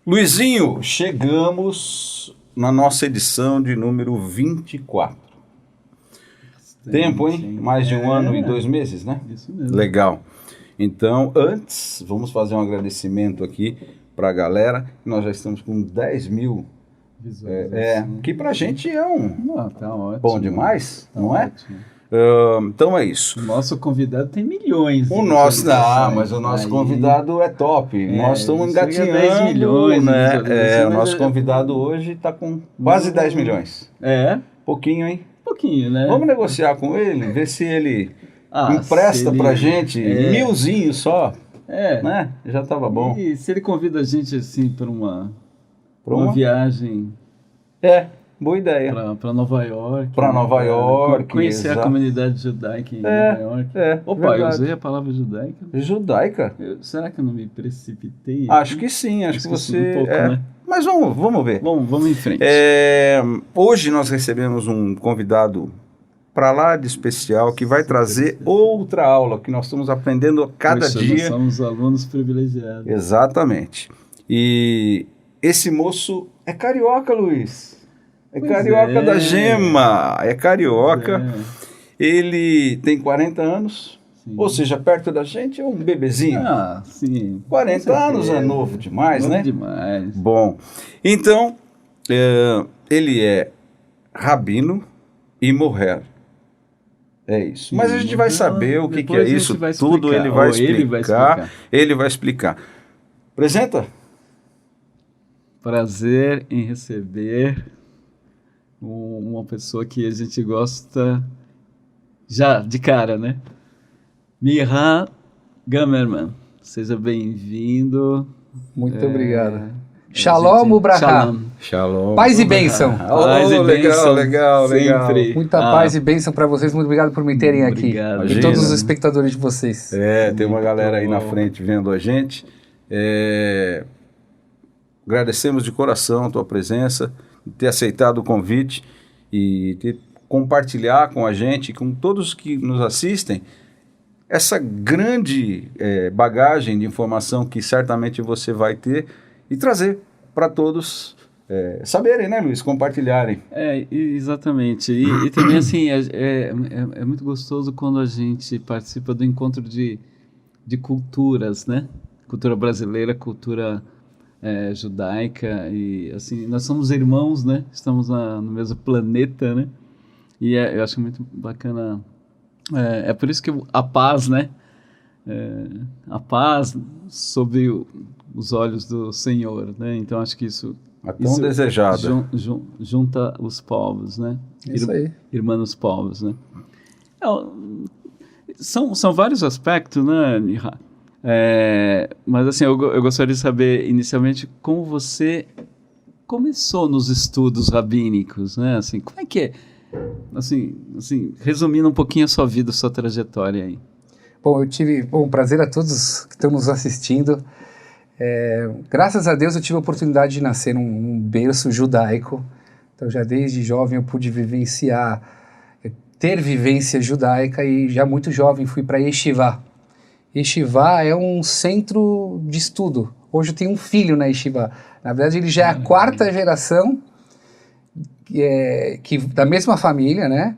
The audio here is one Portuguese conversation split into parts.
Luizinho, chegamos na nossa edição de número 24. Tempo, hein? Mais de um ano e 2 meses, né? Isso mesmo. Legal. Então, antes, vamos fazer um agradecimento aqui para a galera. Nós já estamos com 10 mil. Que pra gente é tá ótimo. Bom demais, tá não ótimo. é? Então é isso. O nosso convidado tem milhões. Mas o nosso convidado é top. Nós estamos engatinhando, 10 milhões, né? O nosso convidado hoje está com quase 10 milhões. Pouquinho, hein? Pouquinho, né? Vamos negociar com ele, ver se ele empresta pra gente 1000zinho só. Né? Já estava bom. E se ele convida a gente assim para uma viagem... Boa ideia. Para Nova York. Para Nova York. Conhecer a comunidade judaica em Nova York. Opa, verdade. eu usei a palavra judaica. Judaica? Será que eu não me precipitei? Acho que sim, acho que você... Um pouco, né? Mas vamos ver. Vamos em frente. Hoje nós recebemos um convidado para lá de especial que vai trazer outra aula que nós estamos aprendendo a cada dia. Nós somos alunos privilegiados. Exatamente. E esse moço é carioca, Luiz. É carioca da gema, é carioca. Ele tem 40 anos, sim. Ou seja, perto da gente é um bebezinho. Sim. 40 anos é novo demais, né? Demais. Bom, então, ele é rabino e morrer. É isso. Sim, mas a gente vai saber o que é isso tudo, ele vai explicar. Ele vai explicar. Apresenta. Prazer em receber uma pessoa que a gente gosta já de cara, né? Miran Gamerman, seja bem-vindo. Muito obrigado. Shalom Ubrahá. Shalom. Paz e bênção. Paz e bênção. Legal. Muita paz e bênção para vocês. Muito obrigado por me terem aqui. E todos os espectadores de vocês. Tem uma galera aí na frente vendo a gente. Agradecemos de coração a tua presença, ter aceitado o convite e ter compartilhar com a gente, com todos que nos assistem, essa grande bagagem de informação que certamente você vai ter e trazer para todos saberem, né, Luiz? Compartilharem. Exatamente. E também, assim, é muito gostoso quando a gente participa do encontro de culturas, né? Cultura brasileira, cultura judaica, e assim, nós somos irmãos, né? Estamos no mesmo planeta, né? E eu acho muito bacana, é por isso que a paz, né? A paz sob os olhos do Senhor, né? Então acho que isso tão desejada. Junta os povos, né? Isso aí. Irmã os povos, né? São vários aspectos, né, Miha? Mas assim, eu gostaria de saber inicialmente como você começou nos estudos rabínicos, né? Assim, como é que é? Assim, resumindo um pouquinho a sua vida, a sua trajetória aí. Bom, eu tive um prazer a todos que estão nos assistindo. Graças a Deus eu tive a oportunidade de nascer num berço judaico. Então já desde jovem eu pude ter vivência judaica e já muito jovem fui para Yeshiva. Yeshiva é um centro de estudo. Hoje eu tenho um filho na Yeshiva. Na verdade, ele já é a 4ª geração da mesma família, né?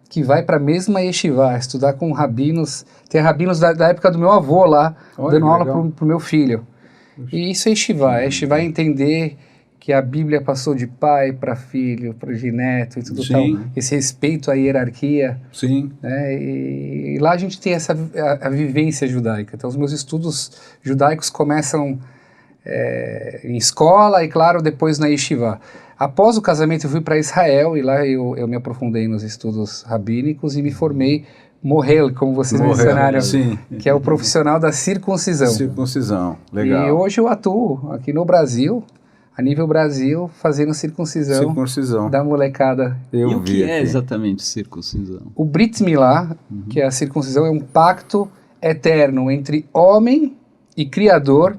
Que vai para a mesma Yeshiva, estudar com rabinos. Tem rabinos da época do meu avô lá, dando aula para o meu filho. E isso é Yeshiva. Yeshiva é entender que a Bíblia passou de pai para filho, para neto e tudo tal. Esse respeito à hierarquia. Sim. Né? E lá a gente tem a vivência judaica. Então os meus estudos judaicos começam em escola e, claro, depois na Yeshiva. Após o casamento eu fui para Israel e lá eu me aprofundei nos estudos rabínicos e me formei Mohel, como vocês mencionaram, que é o profissional da circuncisão. Circuncisão, legal. E hoje eu atuo aqui no Brasil, a nível Brasil, fazendo circuncisão da molecada. E o que é exatamente circuncisão? O Brit Milá, que é a circuncisão, é um pacto eterno entre homem e Criador,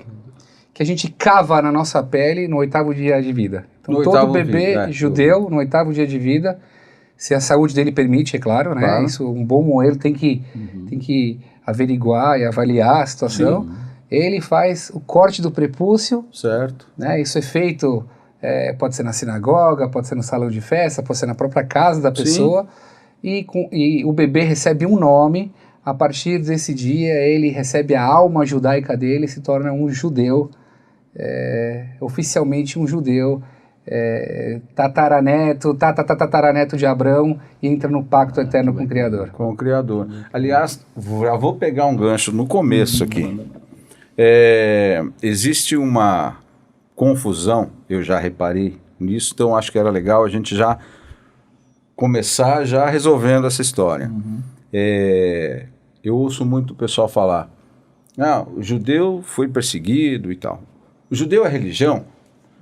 que a gente cava na nossa pele no 8º dia de vida. Então todo bebê judeu, no 8º dia de vida, se a saúde dele permite, é claro, né? Isso, um bom moelo tem que averiguar e avaliar a situação. ele faz o corte do prepúcio, Certo. né? Isso é feito, pode ser na sinagoga, pode ser no salão de festa, pode ser na própria casa da pessoa, e o bebê recebe um nome. A partir desse dia, ele recebe a alma judaica dele e se torna um judeu, oficialmente um judeu, tataraneto de Abrão, e entra no pacto eterno com o Criador. Com o Criador. Aliás, já vou pegar um gancho no começo aqui. Existe uma confusão, eu já reparei nisso, então acho que era legal a gente já começar já resolvendo essa história. Eu ouço muito o pessoal falar, o judeu foi perseguido e tal. O judeu é religião?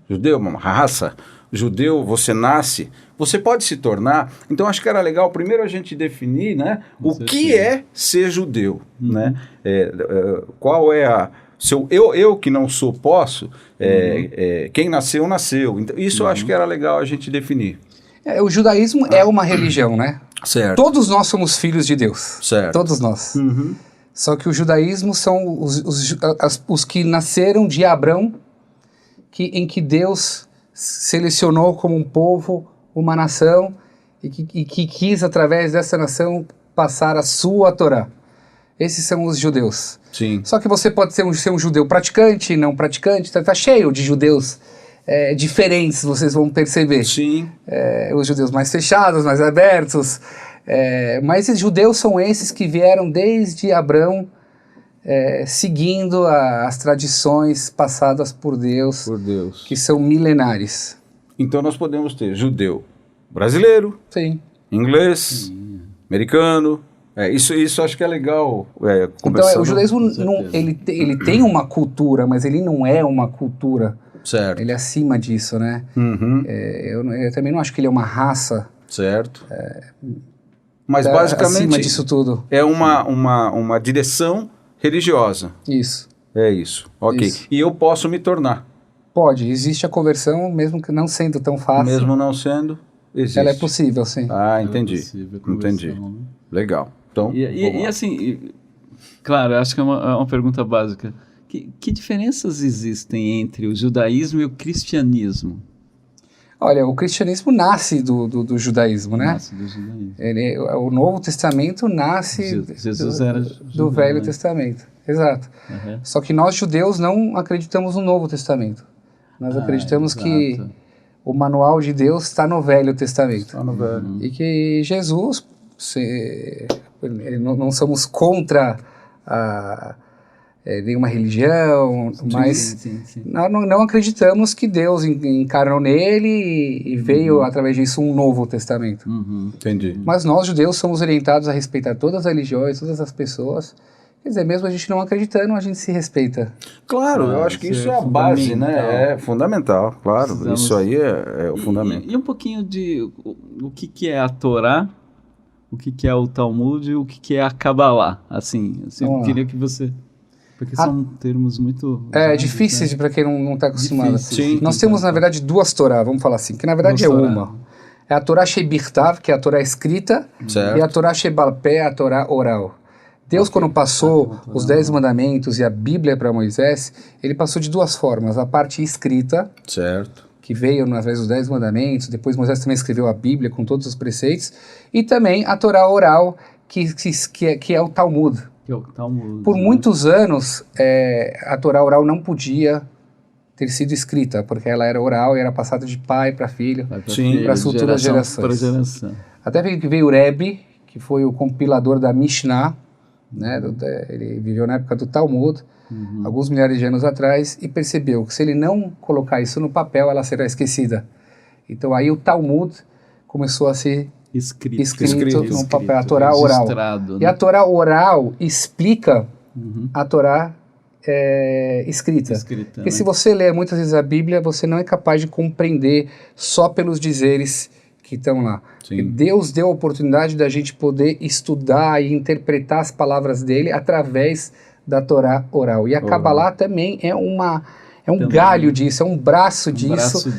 O judeu é uma raça? O judeu, você nasce? Você pode se tornar? Então, acho que era legal primeiro a gente definir, né, o que é ser judeu, né? Qual é a... Eu que não sou, posso? Quem nasceu, nasceu. Então, isso eu acho que era legal a gente definir. O judaísmo é uma religião, né? Certo. Todos nós somos filhos de Deus. Certo. Todos nós. Só que o judaísmo são os que nasceram de Abrão, em que Deus selecionou como um povo, uma nação, e que quis, através dessa nação, passar a sua Torá. Esses são os judeus. Sim. Só que você pode ser um judeu praticante, não praticante, tá cheio de judeus diferentes, vocês vão perceber. Sim. Os judeus mais fechados, mais abertos. Mas esses judeus são esses que vieram desde Abrão, seguindo as tradições passadas por Deus, que são milenares. Então nós podemos ter judeu brasileiro, Sim. inglês, americano. Isso acho que é legal. Então o judaísmo ele tem uma cultura, mas ele não é uma cultura. Certo. Ele é acima disso, né? Eu também não acho que ele é uma raça. Certo. Mas basicamente acima disso tudo. É uma direção religiosa. Isso. É isso. Ok. Isso. E eu posso me tornar. Pode. Existe a conversão, mesmo que não sendo tão fácil. Mesmo não sendo, existe. Ela é possível, sim. Entendi. Entendi. Né? Legal. Então, e assim, claro, acho que é uma pergunta básica. Que diferenças existem entre o judaísmo e o cristianismo? Olha, o cristianismo nasce do judaísmo, né? Nasce do judaísmo. O Novo Testamento nasce Jesus era do Velho Testamento. Exato. Só que nós judeus não acreditamos no Novo Testamento. Nós acreditamos que o manual de Deus está no Velho Testamento. Está no Velho. E que Jesus, não somos contra nenhuma religião, mas não acreditamos que Deus encarnou nele e veio através disso um novo testamento. Entendi. Mas nós judeus somos orientados a respeitar todas as religiões, todas as pessoas. Quer dizer, mesmo a gente não acreditando, a gente se respeita. Claro, eu acho que isso é a base, né? É fundamental, claro. Isso aí é o fundamento. E um pouquinho de o que é a Torá, o que é o Talmud e o que é a Kabbalah. Assim eu queria que você... Porque são termos muito... difíceis, né? Para quem não está acostumado. Sim. Nós temos, na verdade, duas Torá, vamos falar assim, que na verdade é uma. É a Torá Shebirtav, que é a Torá escrita, certo. E a Torá Shebalpé, a Torá oral. Deus, quando passou os 10 mandamentos e a Bíblia para Moisés, ele passou de duas formas. A parte escrita, certo, que veio através dos 10 mandamentos, depois Moisés também escreveu a Bíblia com todos os preceitos, e também a Torá oral, que é o Talmud. Por muitos anos, a Torá oral não podia ter sido escrita, porque ela era oral e era passada de pai para filho, para as futuras gerações. Até que veio o Rebbe, que foi o compilador da Mishnah, né, ele viveu na época do Talmud, alguns milhares de anos atrás, e percebeu que se ele não colocar isso no papel, ela será esquecida. Então aí o Talmud começou a ser escrito no papel, a Torá oral. Né? E a Torá oral explica a Torá escrita. Porque se você lê muitas vezes a Bíblia, você não é capaz de compreender só pelos dizeres que estão lá. Deus deu a oportunidade da gente poder estudar e interpretar as palavras dele através da Torá oral. E a Kabbalah também é um galho disso, é um braço disso,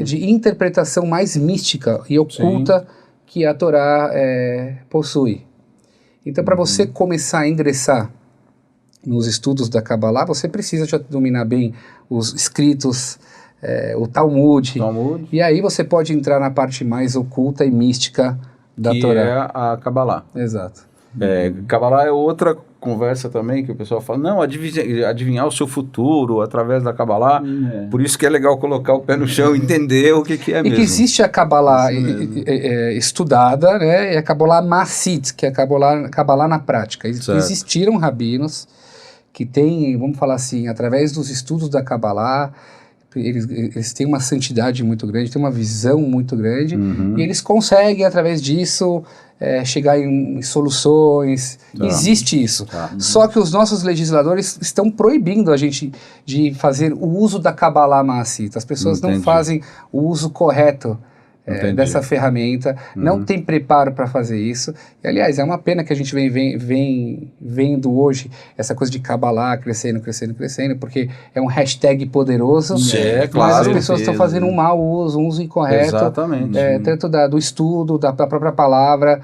de interpretação mais mística e oculta que a Torá possui. Então, para você começar a ingressar nos estudos da Kabbalah, você precisa já dominar bem os escritos, o Talmud, e aí você pode entrar na parte mais oculta e mística da que Torá. é a Kabbalah. Exato. Kabbalah é outra conversa também que o pessoal fala, não, adivinhar o seu futuro através da Kabbalah, por isso que é legal colocar o pé no chão e entender o que é mesmo. E que existe a Kabbalah estudada, né, e a Kabbalah Masit, que é a Kabbalah na prática. Existiram rabinos que têm, vamos falar assim, através dos estudos da Kabbalah, eles têm uma santidade muito grande, têm uma visão muito grande, e eles conseguem, através disso, chegar em soluções. Existe isso. Só que os nossos legisladores estão proibindo a gente de fazer o uso da Kabbalah Maasita. As pessoas não fazem o uso correto dessa ferramenta, não tem preparo para fazer isso. E, aliás, é uma pena que a gente vem vendo hoje essa coisa de Kabbalah crescendo, porque é um hashtag poderoso, mas as pessoas estão fazendo um mau uso, um uso incorreto, tanto do estudo, da própria palavra,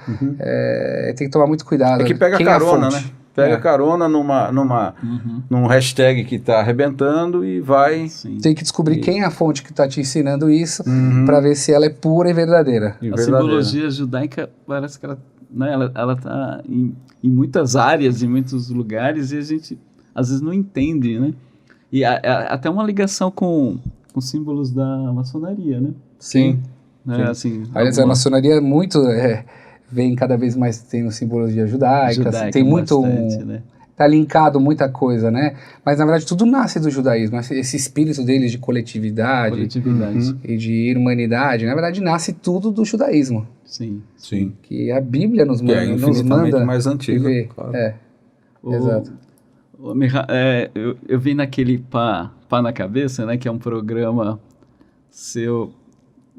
tem que tomar muito cuidado. É que pega carona, né? Pega carona num hashtag que está arrebentando e vai... Tem que descobrir quem é a fonte que está te ensinando isso, para ver se ela é pura e verdadeira. A simbologia judaica parece que ela está em muitas áreas, em muitos lugares, e a gente às vezes não entende, né? E até uma ligação com símbolos da maçonaria, né? Sim. Assim, aliás, a maçonaria é muito... vem cada vez mais tendo simbologia judaica, tem muito né? Tá linkado muita coisa, né? Mas na verdade tudo nasce do judaísmo, esse espírito deles de coletividade. E de irmanidade, na verdade nasce tudo do judaísmo. Sim. Que a Bíblia nos manda, nos manda mais antigo. Claro. Exato. Eu vi naquele Pá na Cabeça, né? Que é um programa seu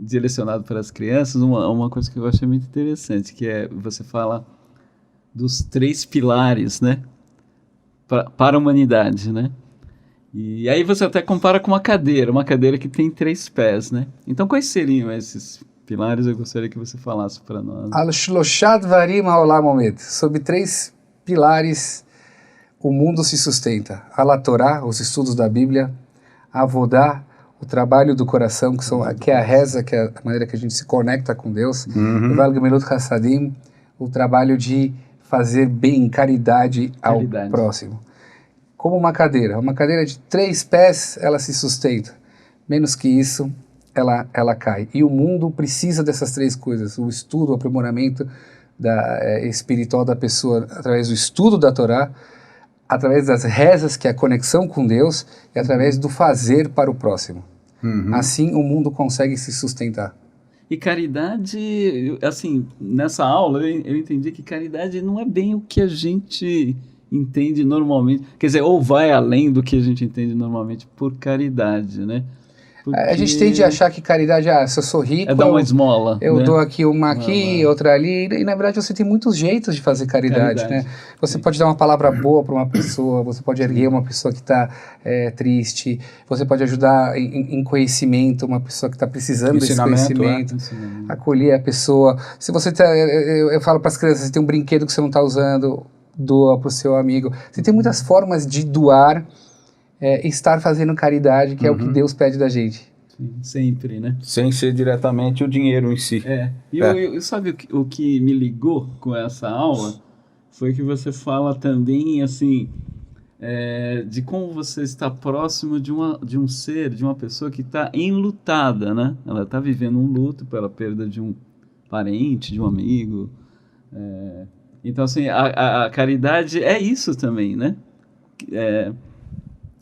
direcionado para as crianças, uma coisa que eu achei muito interessante, que você fala dos 3 pilares, né, para a humanidade, né, e aí você até compara com uma cadeira que tem 3 pés, né, então quais seriam esses pilares? Eu gostaria que você falasse para nós. Al-Shloshat Varim Haolam Omed, sob 3 pilares o mundo se sustenta: a Torá, os estudos da Bíblia, a Avodá, o trabalho do coração, que é a reza, que é a maneira que a gente se conecta com Deus, o Gemilut Hassadim, o trabalho de fazer bem, caridade ao próximo. Como uma cadeira de 3 pés, ela se sustenta. Menos que isso, ela cai. E o mundo precisa dessas 3 coisas: o estudo, o aprimoramento espiritual da pessoa através do estudo da Torá, através das rezas, que é a conexão com Deus, e através do fazer para o próximo. Assim o mundo consegue se sustentar. E caridade, assim, nessa aula eu entendi que caridade não é bem o que a gente entende normalmente. Quer dizer, ou vai além do que a gente entende normalmente por caridade, né? Porque a gente tende a achar que caridade, se eu sou rico... dar uma esmola. Eu dou aqui uma aqui, outra ali. E na verdade você tem muitos jeitos de fazer caridade, né? Você pode dar uma palavra boa para uma pessoa, você pode erguer uma pessoa que está triste, você pode ajudar em conhecimento, uma pessoa que está precisando desse conhecimento, acolher a pessoa. Se você eu falo para as crianças, você tem um brinquedo que você não está usando, doa para o seu amigo. Você tem muitas formas de doar, estar fazendo caridade, que é o que Deus pede da gente. Sim, sempre, né? Sem ser diretamente o dinheiro em si. Eu sabe o que me ligou com essa aula? Foi que você fala também, assim, de como você está próximo de um ser, de uma pessoa que está enlutada, né? Ela está vivendo um luto pela perda de um parente, de um amigo. Então, assim, a caridade é isso também, né?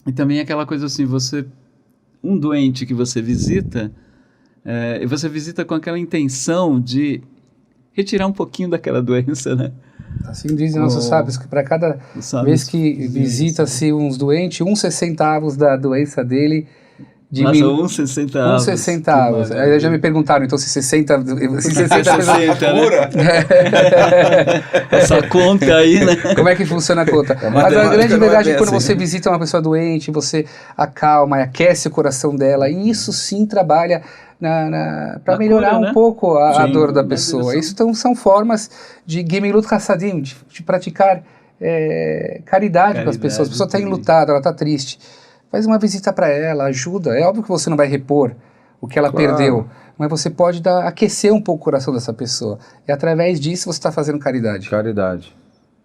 E também aquela coisa assim, um doente que você visita, você visita com aquela intenção de retirar um pouquinho daquela doença, né? Assim dizem nossos sábios, que para cada vez que visita-se uns doentes, 1 centavos da doença dele diminui. Nossa, 1 centavos. Aí já me perguntaram, então, se 60... Se 60, né? Essa conta aí, né? Como é que funciona a conta? Mas a grande verdade é que quando você visita uma pessoa doente, você acalma e aquece o coração dela, e isso sim trabalha para melhorar cura, né? Um pouco a dor da pessoa. Isso então, são formas de Gemilut Hassadim, de praticar caridade com as pessoas. A pessoa está enlutada, ela está triste. Faz uma visita para ela, ajuda. É óbvio que você não vai repor o que ela perdeu, mas você pode aquecer um pouco o coração dessa pessoa. E através disso você está fazendo caridade. Caridade.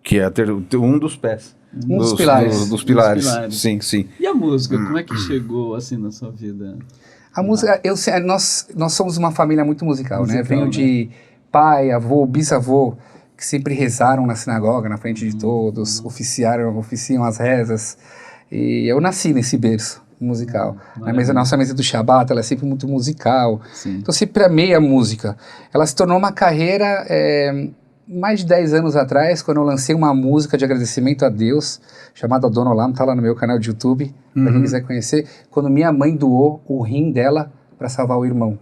Que é um dos pés. Dos pilares. Dos pilares. Sim, sim. E a música, como é que chegou assim na sua vida? A música, nós somos uma família muito musical, né? Venho de pai, avô, bisavô, que sempre rezaram na sinagoga, na frente de todos, oficiam as rezas. E eu nasci nesse berço musical. A nossa mesa do Shabbat, ela é sempre muito musical. Sim. Então sempre amei a música. Ela se tornou uma carreira mais de 10 anos atrás, quando eu lancei uma música de agradecimento a Deus, chamada Adon Olam, está lá no meu canal de YouTube, para quem quiser conhecer, quando minha mãe doou o rim dela para salvar o irmão.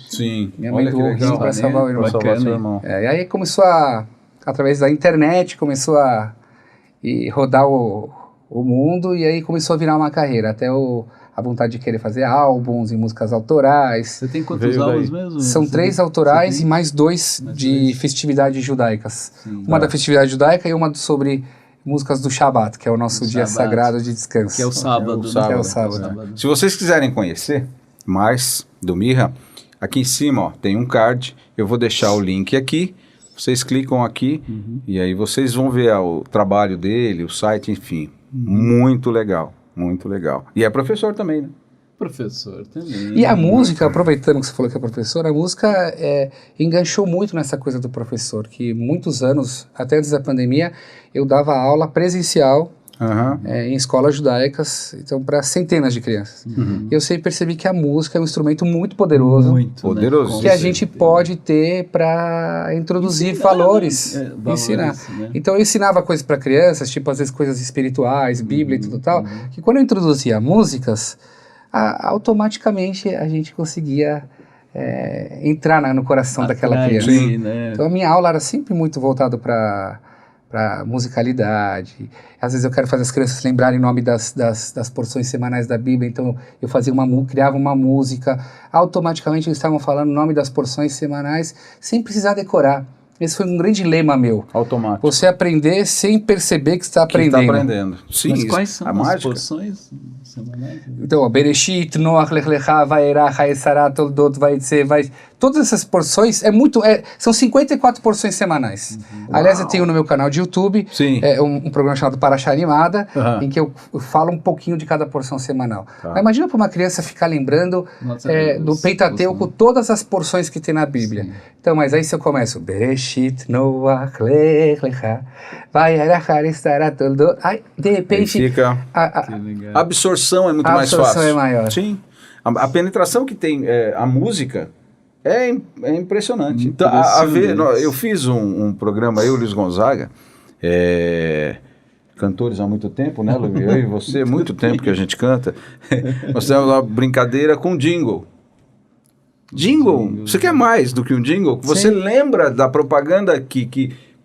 Sim. Minha mãe doou o rim para salvar o irmão. E aí começou através da internet, começou a rodar o mundo, e aí começou a virar uma carreira, até a vontade de querer fazer álbuns e músicas autorais. Você tem quantos álbuns mesmo? São 3 autorais e mais 2 de festividades judaicas. Sim. Uma da festividade judaica e uma sobre músicas do Shabbat, que é o nosso dia sagrado de descanso. Que é o sábado. Que é o sábado. Se vocês quiserem conhecer mais do Mirra, aqui em cima tem um card, eu vou deixar o link aqui, vocês clicam aqui e aí vocês vão ver o trabalho dele, o site, enfim. Muito legal, muito legal. E é professor também, né? Professor também. E a música, aproveitando que você falou que é professor, a música enganchou muito nessa coisa do professor, que muitos anos, até antes da pandemia, eu dava aula presencial em escolas judaicas, então para centenas de crianças. Eu sempre percebi que a música é um instrumento muito poderoso, poderoso, que a gente pode ter para introduzir valores, ensinar. Né? Então eu ensinava coisas para crianças, tipo às vezes coisas espirituais, Bíblia e tudo tal, que quando eu introduzia músicas, automaticamente a gente conseguia entrar no coração daquela criança. Sim, né? Então a minha aula era sempre muito voltada para musicalidade. Às vezes eu quero fazer as crianças lembrarem o nome das porções semanais da Bíblia, então eu criava uma música, automaticamente eles estavam falando o nome das porções semanais sem precisar decorar. Esse foi um grande lema meu. Automático. Você aprender sem perceber que está aprendendo. Sim, mas quais são as mágica? porções semanais? Então, Bereshit, Noach, Lech Lecha, Vaerach, Haesarat, Toldot, Vaitse, todas essas porções, são 54 porções semanais. Aliás, eu tenho no meu canal de YouTube um programa chamado Parashá Animada, em que eu falo um pouquinho de cada porção semanal. Mas imagina para uma criança ficar lembrando do Pentateuco todas as porções que tem na Bíblia. Sim. Então, mas aí se eu começo, Bereshit, Noach, Lech Lecha, Vaerach, Haesarat, Toldot, aí de repente... Aí fica... A absorção é muito mais fácil. A absorção é maior. Sim. A penetração que tem a música é impressionante. Então, eu fiz um programa, eu e o Luiz Gonzaga, cantores há muito tempo, né, Luiz? Eu e você, muito tempo que a gente canta. Nós temos uma brincadeira com jingle. Jingle, você quer mais do que um jingle? Você lembra da propaganda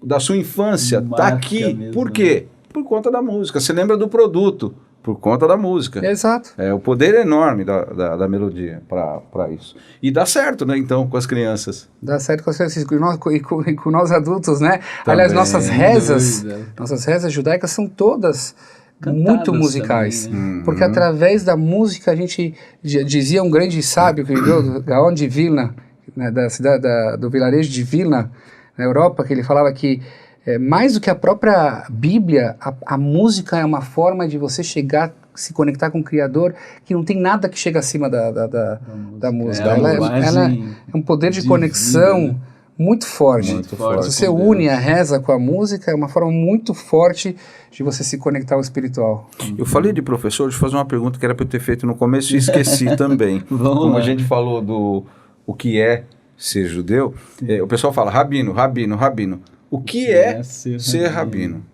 da sua infância, tá aqui. Mesmo, por quê? Por conta da música. Você lembra do produto. Por conta da música. Exato. O poder é enorme da melodia para isso. E dá certo, né, então, com as crianças. Dá certo com as crianças e com nós adultos, né? Também. Aliás, nossas rezas judaicas são todas cantadas, muito musicais. Também, né? Porque através da música a gente dizia um grande sábio que viveu, Gaon de Vilna, né, da cidade do vilarejo de Vilna, na Europa, que ele falava que mais do que a própria Bíblia, a música é uma forma de você se conectar com o Criador, que não tem nada que chega acima da música. Ela é um poder de conexão muito forte. Se você une a reza com a música, é uma forma muito forte de você se conectar ao espiritual. Eu falei de professor, deixa eu fazer uma pergunta que era para eu ter feito no começo e esqueci também. Como a gente falou do o que é ser judeu, o pessoal fala rabino, rabino, rabino. O que é ser rabino?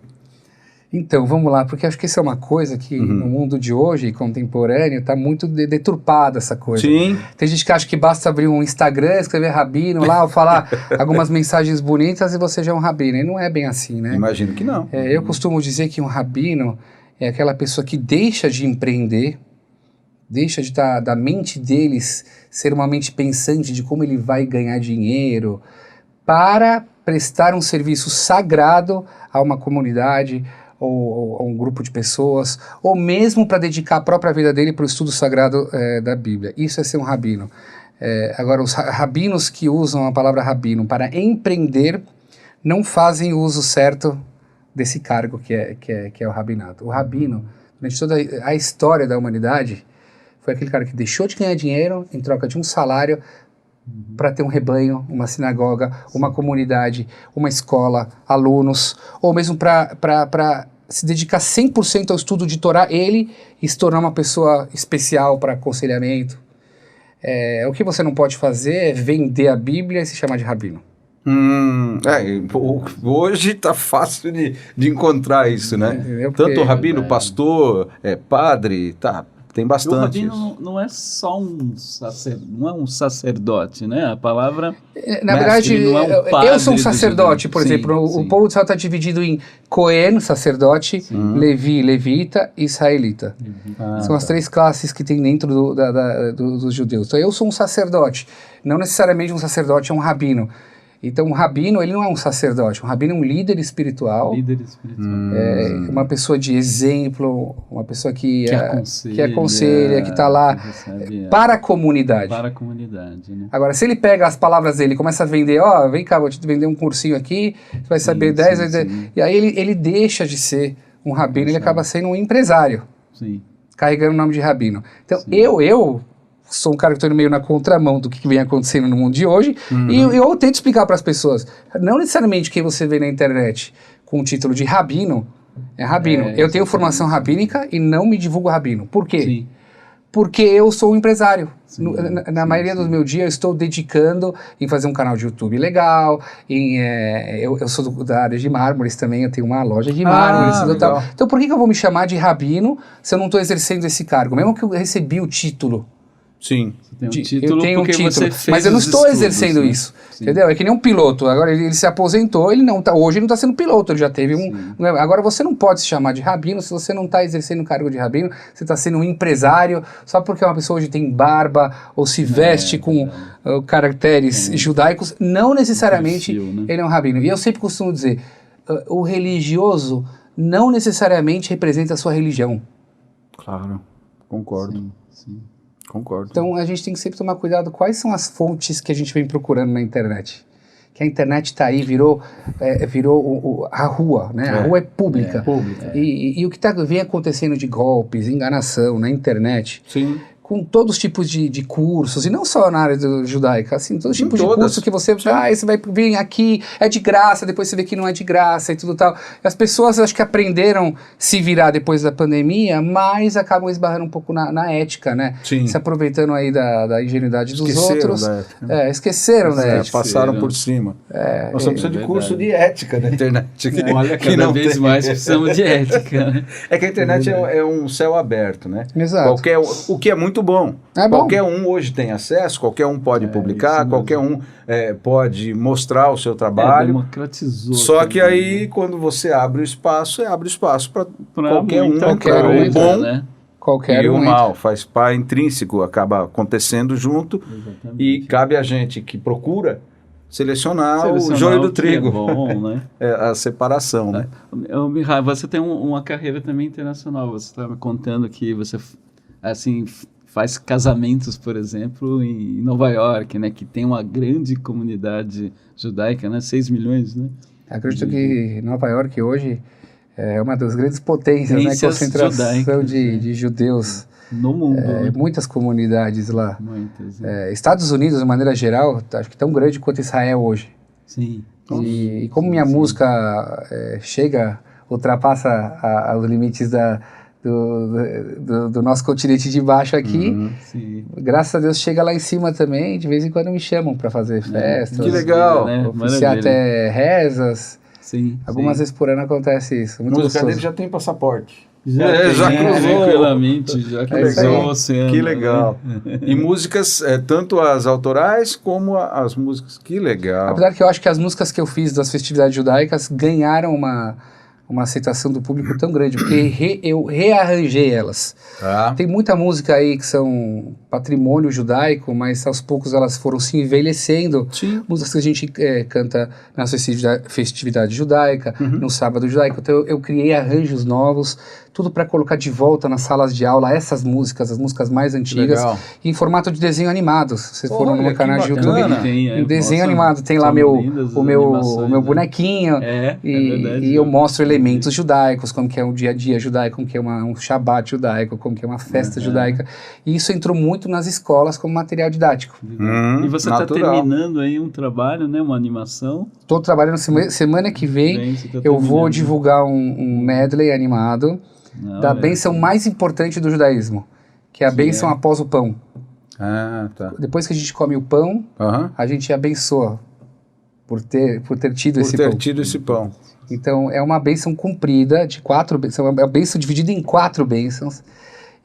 Então, vamos lá, porque acho que isso é uma coisa que no mundo de hoje, contemporâneo, está muito deturpada essa coisa. Sim. Tem gente que acha que basta abrir um Instagram, escrever rabino lá, ou falar algumas mensagens bonitas e você já é um rabino. E não é bem assim, né? Imagino que não. Eu costumo dizer que um rabino é aquela pessoa que deixa de empreender, deixa de da mente deles ser uma mente pensante de como ele vai ganhar dinheiro, para prestar um serviço sagrado a uma comunidade, ou um grupo de pessoas, ou mesmo para dedicar a própria vida dele para o estudo sagrado da Bíblia. Isso é ser um rabino. Agora, os rabinos que usam a palavra rabino para empreender não fazem o uso certo desse cargo que é o rabinato. O rabino, durante toda a história da humanidade, foi aquele cara que deixou de ganhar dinheiro em troca de um salário para ter um rebanho, uma sinagoga, uma comunidade, uma escola, alunos, ou mesmo para se dedicar 100% ao estudo de Torá, ele e se tornar uma pessoa especial para aconselhamento. O que você não pode fazer é vender a Bíblia e se chamar de rabino. Hoje tá fácil de encontrar isso, né? Entendeu? Tanto rabino, pastor, padre, tem bastante. O rabino não é só não é um sacerdote, né? A palavra... Na verdade, não é um padre eu sou um sacerdote, por exemplo. Sim. O povo de Israel está dividido em Cohen, sacerdote, Levi, levita e israelita. São as 3 classes que tem dentro dos judeus. Então, eu sou um sacerdote. Não necessariamente um sacerdote é um rabino. Então, um rabino, ele não é um sacerdote. Um rabino é um líder espiritual. Uma pessoa de exemplo, uma pessoa que aconselha, que está lá para a comunidade. Para a comunidade, né? Agora, se ele pega as palavras dele e começa a vender, vem cá, vou te vender um cursinho aqui, você vai saber 10, e aí ele deixa de ser um rabino, ele acaba sendo um empresário, carregando o nome de rabino. Então, eu sou um cara que estou meio na contramão do que vem acontecendo no mundo de hoje, e eu tento explicar para as pessoas, não necessariamente quem você vê na internet com o título de rabino, é rabino. Eu tenho formação rabínica e não me divulgo rabino. Por quê? Sim. Porque eu sou um empresário. Na maioria dos meus dias eu estou dedicando em fazer um canal de YouTube legal, eu sou da área de mármores também, eu tenho uma loja de mármores e tal. Então por que eu vou me chamar de rabino se eu não estou exercendo esse cargo? Mesmo que eu recebi o título. Sim. Você tem um título, eu tenho um porque título, você fez mas eu não os estou estudos, exercendo né? isso, entendeu? É que nem um piloto, agora ele se aposentou, hoje ele não está sendo piloto, ele já teve agora você não pode se chamar de rabino se você não está exercendo o cargo de rabino, você está sendo um empresário, só porque uma pessoa hoje tem barba, ou se veste com caracteres judaicos, não necessariamente ele é um rabino. E eu sempre costumo dizer, o religioso não necessariamente representa a sua religião. Claro, concordo. Sim. Concordo. Então a gente tem que sempre tomar cuidado quais são as fontes que a gente vem procurando na internet. Que a internet está aí, virou a rua, né? A rua é pública. E o que vem acontecendo de golpes, enganação na internet, com todos os tipos de cursos, e não só na área judaica, assim, todos os tipos de cursos que você você vai vir aqui, é de graça, depois você vê que não é de graça e tudo tal. E as pessoas, acho que aprenderam a se virar depois da pandemia, mas acabam esbarrando um pouco na ética, né? Sim. Se aproveitando aí da ingenuidade dos outros. Esqueceram da ética. Passaram por cima. Nós estamos precisando de curso de ética na internet. Olha, cada vez mais precisamos de ética. Né? É que a internet é um céu aberto, né? Exato. O que é muito bom. Qualquer um hoje tem acesso, qualquer um pode publicar, qualquer um pode mostrar o seu trabalho. Democratizou. Só que aí, quando você abre o espaço para qualquer um. O bom, né? Qualquer e um. o mal faz parte intrínseco, acaba acontecendo junto. Exatamente. E cabe a gente que procura selecionar o joio do trigo. É bom, né? A separação, né? Mihai, você tem uma carreira também internacional. Você estava me contando que você assim faz casamentos, por exemplo, em Nova York, né? Que tem uma grande comunidade judaica, né? 6 milhões, né? Acredito que Nova York hoje é uma das grandes potências, né? Concentração de judeus no mundo. Né? Muitas comunidades lá. Muitas. Estados Unidos, de maneira geral, acho que tão grande quanto Israel hoje. Sim. E como minha música ultrapassa os limites do nosso continente de baixo aqui, graças a Deus chega lá em cima também, de vez em quando me chamam para fazer festas. Que legal! Né? Oficiar até rezas. Sim, Algumas vezes por ano acontece isso. Muito música gostoso. dele já tem passaporte. Já cruzou tranquilamente, já cruzou o oceano. Que legal. Né? E músicas, tanto as autorais como as músicas, que legal. Apesar que eu acho que as músicas que eu fiz das festividades judaicas ganharam uma aceitação do público tão grande, porque eu rearranjei elas. Tem muita música aí que são patrimônio judaico, mas aos poucos elas foram se envelhecendo. Sim. Músicas que a gente canta na festividade judaica, no sábado judaico. Então eu criei arranjos novos, tudo para colocar de volta nas salas de aula essas músicas, as músicas mais antigas, Legal. em formato de desenho animado. Se vocês foram no Olha, meu que canal de bacana. YouTube, Tem, um desenho nossa, animado. Tem lá são meu, lindas o as meu, animações, o meu né? bonequinho. Verdade. E eu mostro elementos judaicos, como que é um dia a dia judaico, como que é um Shabbat judaico, como que é uma festa judaica. E isso entrou muito nas escolas como material didático. E você está natural. terminando aí um trabalho, né? Uma animação. Estou trabalhando semana que vem, Você tá eu vou terminando. divulgar um medley animado da bênção mais importante do judaísmo, que é a bênção após o pão. Ah, tá. Depois que a gente come o pão, Aham. a gente abençoa por ter tido Por esse ter pão. tido esse pão. Então, é uma bênção cumprida de 4 bênçãos, é uma bênção dividida em 4 bênçãos,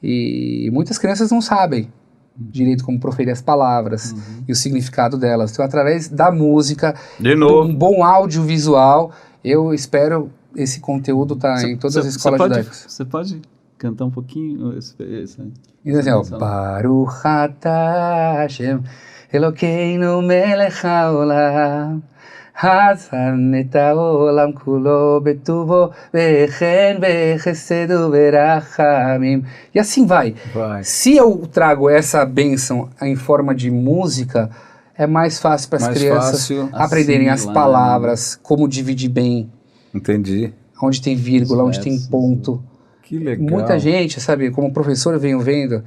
e muitas crianças não sabem direito como proferir as palavras e o significado delas. Então, através da música, De de novo. um bom audiovisual, eu espero esse conteúdo estar em todas as escolas judaicas. Você pode cantar um pouquinho esse aí? E assim, ó, Baruch atah Hashem Elokeinu melech haolam Hazan et haolam kulo betuvo vechen vechesed verachamim. E assim vai. Se eu trago essa bênção em forma de música, é mais fácil para as Mais crianças fácil aprenderem as assimilar, palavras, como dividir bem, Entendi. onde tem vírgula, onde tem versos, ponto. Que legal. Muita gente, sabe, como professor eu venho vendo,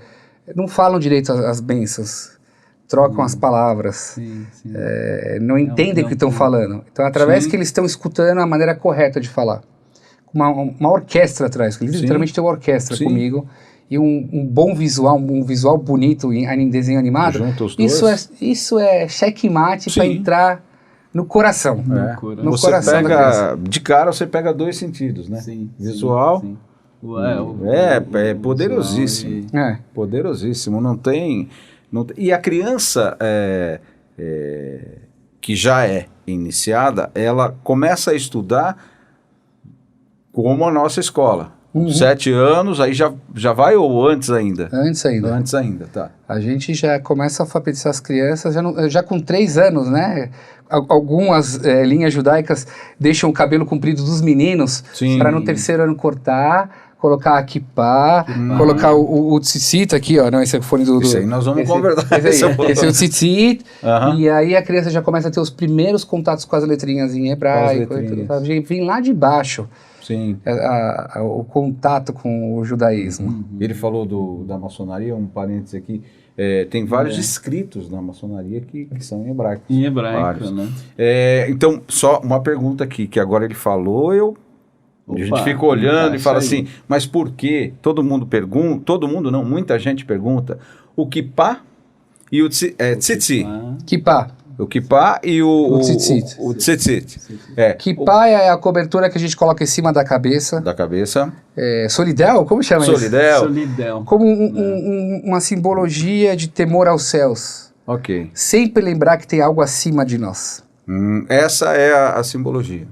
não falam direito as bênçãos, trocam as palavras, Sim. não entendem o que estão falando. Então, através que eles estão escutando a maneira correta de falar. Uma orquestra atrás, que literalmente tem uma orquestra comigo, e um bom visual, um visual bonito em desenho animado, Junta os dois. isso é checkmate para entrar no coração. No Você coração da criança. pega, de cara você pega 2 sentidos, né? Sim. Visual. Sim. É poderosíssimo. Poderosíssimo. Não tem. E a criança que já é iniciada, ela começa a estudar como a nossa escola. 7 anos, aí já vai ou antes ainda? Antes ainda. Antes ainda, tá. A gente já começa a alfabetizar as crianças já com 3 anos, né? Algumas linhas judaicas deixam o cabelo comprido dos meninos para no 3º ano cortar, colocar a kippah, colocar o tzitzit aqui, ó. Não, esse é o fone do... Isso aí nós vamos conversar. Esse é o tzitzit. E aí a criança já começa a ter os primeiros contatos com as letrinhas em hebraico. Vem lá de baixo. Sim. O contato com o judaísmo. Ele falou da maçonaria, um parênteses aqui, tem vários escritos na maçonaria que são em hebraico. Em hebraico, vários. né? Então, só uma pergunta aqui, que agora ele falou, a gente fica olhando e fala assim, mas por quê? Todo mundo pergunta, todo mundo não, muita gente pergunta, o kippah e o tzitzit. Kippah. O kippah e o tzitzit. O tzitzit. Kippah é a cobertura que a gente coloca em cima da cabeça. Da cabeça. Solidel? Como chama isso? Solidel. Como uma simbologia de temor aos céus. Ok. Sempre lembrar que tem algo acima de nós. Essa é a simbologia.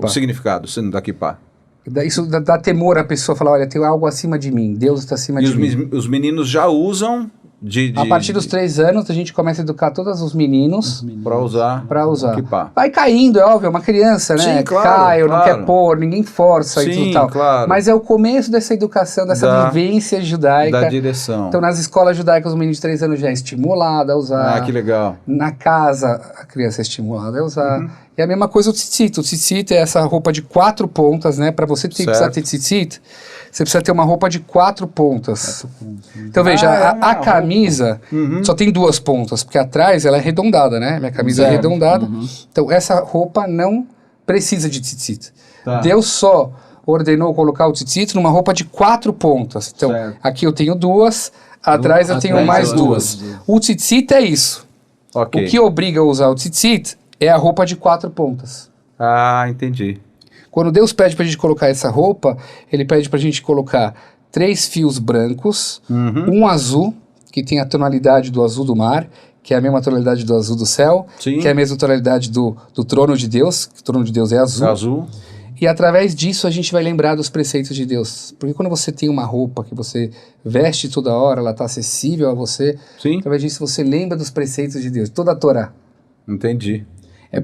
O significado da kippah. Isso dá temor à pessoa falar, olha, tem algo acima de mim, Deus está acima de mim. E os meninos já usam... A partir dos 3 anos, a gente começa a educar todos os meninos para usar. Kippah. Vai caindo, é óbvio, é uma criança, né? Sim, claro, cai, não quer pôr, ninguém força e tudo tal. Claro. Mas é o começo dessa educação, dessa vivência judaica. Da direção. Então, nas escolas judaicas, os meninos de 3 anos já é estimulado a usar. Que legal. Na casa, a criança é estimulada a usar. E a mesma coisa o tzitzit. O tzitzit é essa roupa de 4 pontas, né? Para você precisar ter tzitzit, você precisa ter uma roupa de 4 pontas. Então veja, a camisa só tem 2 pontas, porque atrás ela é arredondada, né? Minha camisa é arredondada. Então essa roupa não precisa de tzitzit. Deus só ordenou colocar o tzitzit numa roupa de 4 pontas. Então aqui eu tenho 2, atrás eu tenho mais 2. O tzitzit é isso. O que obriga a usar o tzitzit é a roupa de 4 pontas. Entendi. Quando Deus pede pra gente colocar essa roupa, ele pede pra gente colocar 3 fios brancos, um azul, que tem a tonalidade do azul do mar, que é a mesma tonalidade do azul do céu, que é a mesma tonalidade do trono de Deus, que o trono de Deus é azul. E através disso a gente vai lembrar dos preceitos de Deus. Porque quando você tem uma roupa que você veste toda hora, ela está acessível a você, Sim. através disso você lembra dos preceitos de Deus, toda a Torá. Entendi.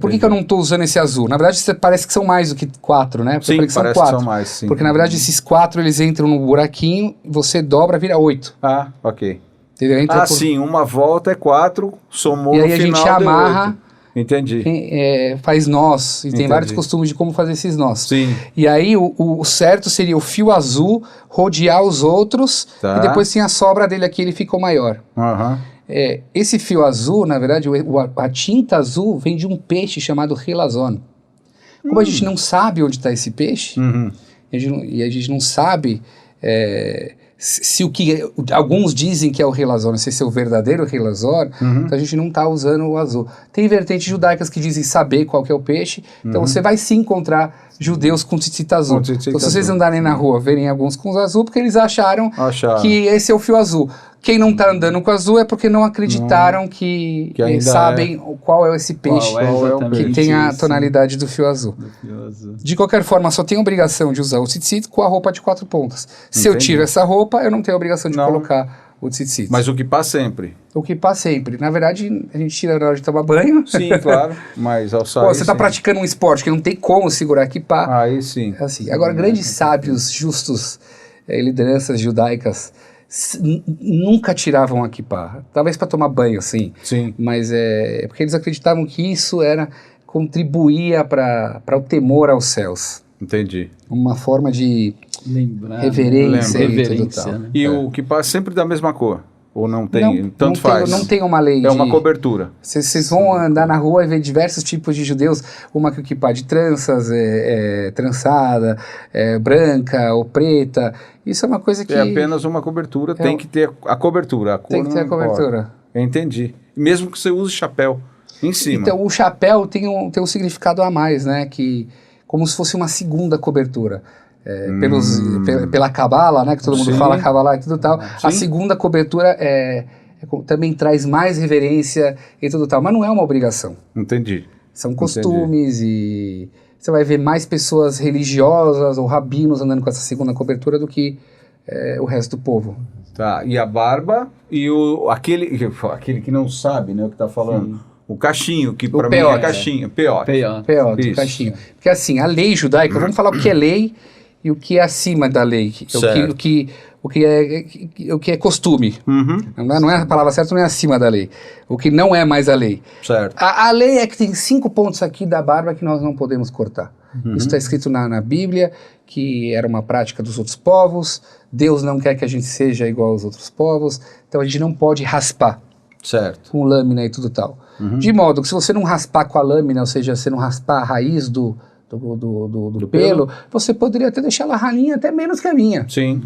Por que eu não estou usando esse azul? Na verdade, parece que são mais do que 4, né? Sim, que são parece 4. que são mais, sim. Porque na verdade esses 4 eles entram no buraquinho, você dobra, vira 8. Ah, ok. Entendeu? Entra Sim, uma volta é 4, somou e no aí a final gente amarra, deu 8. Entendi. Faz nós, e tem Entendi. vários costumes de como fazer esses nós. Sim. E aí o certo seria o fio azul rodear os outros, Tá. e depois tem a sobra dele aqui, ele fica o maior. Aham. Esse fio azul, na verdade, a tinta azul vem de um peixe chamado relazon. Como a gente não sabe onde está esse peixe, Uhum. e a gente não sabe se o que alguns dizem que é o relazon, não sei se é o verdadeiro relazon, Uhum. então a gente não está usando o azul. Tem vertentes judaicas que dizem saber qual que é o peixe, então você vai sim encontrar judeus com tzitzit azul. Com tzitzit Então se vocês azul. andarem na rua, verem alguns com os azul, porque eles acharam que esse é o fio azul. Quem não está andando com azul é porque não acreditaram que ainda sabem qual é esse peixe Qual é exatamente que tem a isso. tonalidade do fio azul. Do fio azul. De qualquer forma, só tenho a obrigação de usar o tzitzit com a roupa de 4 pontas. Se eu Entendi. tiro essa roupa, eu não tenho a obrigação de Não. colocar o tzitzit. Mas o que passa sempre. O que passa sempre. Na verdade, a gente tira na hora de tomar banho. Sim, claro. Mas ao sair. Pô, você está sim. praticando um esporte que não tem como segurar equipar. Aí sim. Assim. Agora, grandes sábios, justos, lideranças judaicas, nunca tiravam a kippah. Talvez para tomar banho, sim. Sim. Mas porque eles acreditavam que isso contribuía para o temor aos céus. Entendi. Uma forma de Lembrar. reverência e tudo Reverência, tal. né? E o que passa sempre da mesma cor? Ou não tem? Tanto não faz. Não tem uma lei É uma cobertura. Vocês vão andar na rua e ver diversos tipos de judeus, uma que o kippah de tranças, trançada, branca ou preta. Isso é uma coisa que... É apenas uma cobertura, tem que ter a cobertura. A cor tem que ter não a cobertura. importa. Eu entendi. Mesmo que você use chapéu em cima. Então, o chapéu tem um significado a mais, né? Como se fosse uma segunda cobertura. Pela Kabbalah, né? Que todo mundo Sim. fala Kabbalah e tudo tal. A Sim. segunda cobertura também traz mais reverência e tudo tal. Mas não é uma obrigação. Entendi. São costumes e você vai ver mais pessoas religiosas ou rabinos andando com essa segunda cobertura do que o resto do povo. Tá. E a barba e aquele que não sabe, né, o que tá falando. Sim. O cachinho, que para mim peote. é cachinho. Peote. Peote, Isso. caixinho. Porque assim, a lei judaica, vamos falar o que é lei e o que é acima da lei. Certo. O que é costume. Uhum. Não é a palavra certa, não é acima da lei. O que não é mais a lei. Certo. A lei é que tem 5 pontos aqui da barba que nós não podemos cortar. Isso está escrito na Bíblia, que era uma prática dos outros povos. Deus não quer que a gente seja igual aos outros povos. Então a gente não pode raspar Certo. com lâmina e tudo tal. De modo que se você não raspar com a lâmina, ou seja, você não raspar a raiz do pelo, você poderia até deixar ela ralinha até menos que a minha. Sim.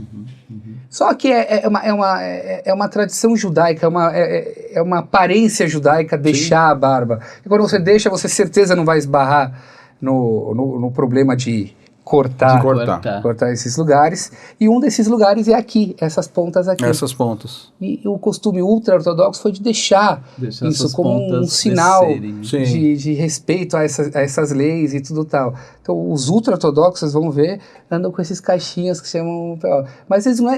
Só que é uma tradição judaica, é uma aparência judaica deixar a barba. E quando você deixa, você certeza não vai esbarrar no problema de cortar esses lugares. E um desses lugares é aqui, essas pontas aqui. Essas pontas. E o costume ultra-ortodoxo foi de deixar isso como um sinal de respeito a essas leis e tudo tal. Então, os ultra-ortodoxos, vamos ver, andam com esses caixinhas que chamam... Mas eles não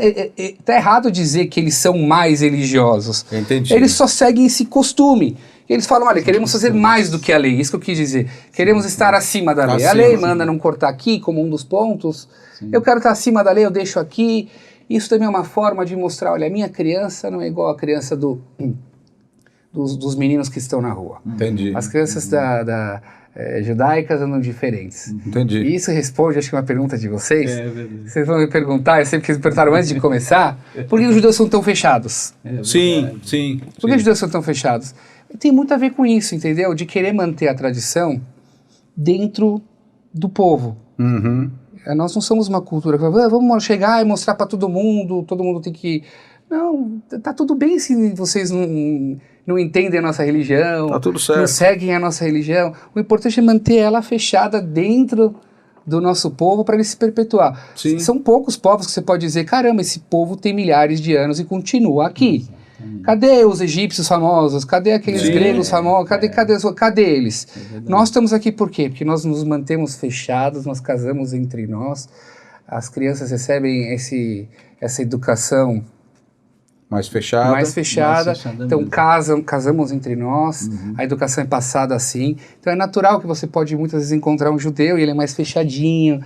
tá errado dizer que eles são mais religiosos. Entendi. Eles só seguem esse costume. Eles falam, olha, queremos fazer mais do que a lei. Isso que eu quis dizer. Queremos estar acima da lei. A lei manda não cortar aqui como um dos pontos. Sim. Eu quero estar acima da lei, eu deixo aqui. Isso também é uma forma de mostrar, olha, a minha criança não é igual a criança dos meninos que estão na rua. Entendi. As crianças judaicas andam diferentes. Entendi. E isso responde, acho que uma pergunta de vocês. É verdade. Vocês vão me perguntar, eu sempre quis perguntar antes de começar, por que os judeus são tão fechados? Sim. Por que os judeus são tão fechados? Tem muito a ver com isso, entendeu? De querer manter a tradição dentro do povo. Uhum. Nós não somos uma cultura que vamos chegar e mostrar para todo mundo tem que... Não, tá tudo bem se vocês não entendem a nossa religião, tá tudo certo. Não seguem a nossa religião. O importante é manter ela fechada dentro do nosso povo para ele se perpetuar. Sim. São poucos povos que você pode dizer, caramba, esse povo tem milhares de anos e continua aqui. Cadê os egípcios famosos? Cadê aqueles gregos famosos? Cadê eles? Nós estamos aqui por quê? Porque nós nos mantemos fechados, nós casamos entre nós, as crianças recebem essa educação mais fechada, então mesmo. casamos entre nós, a educação é passada assim, então é natural que você pode muitas vezes encontrar um judeu e ele é mais fechadinho,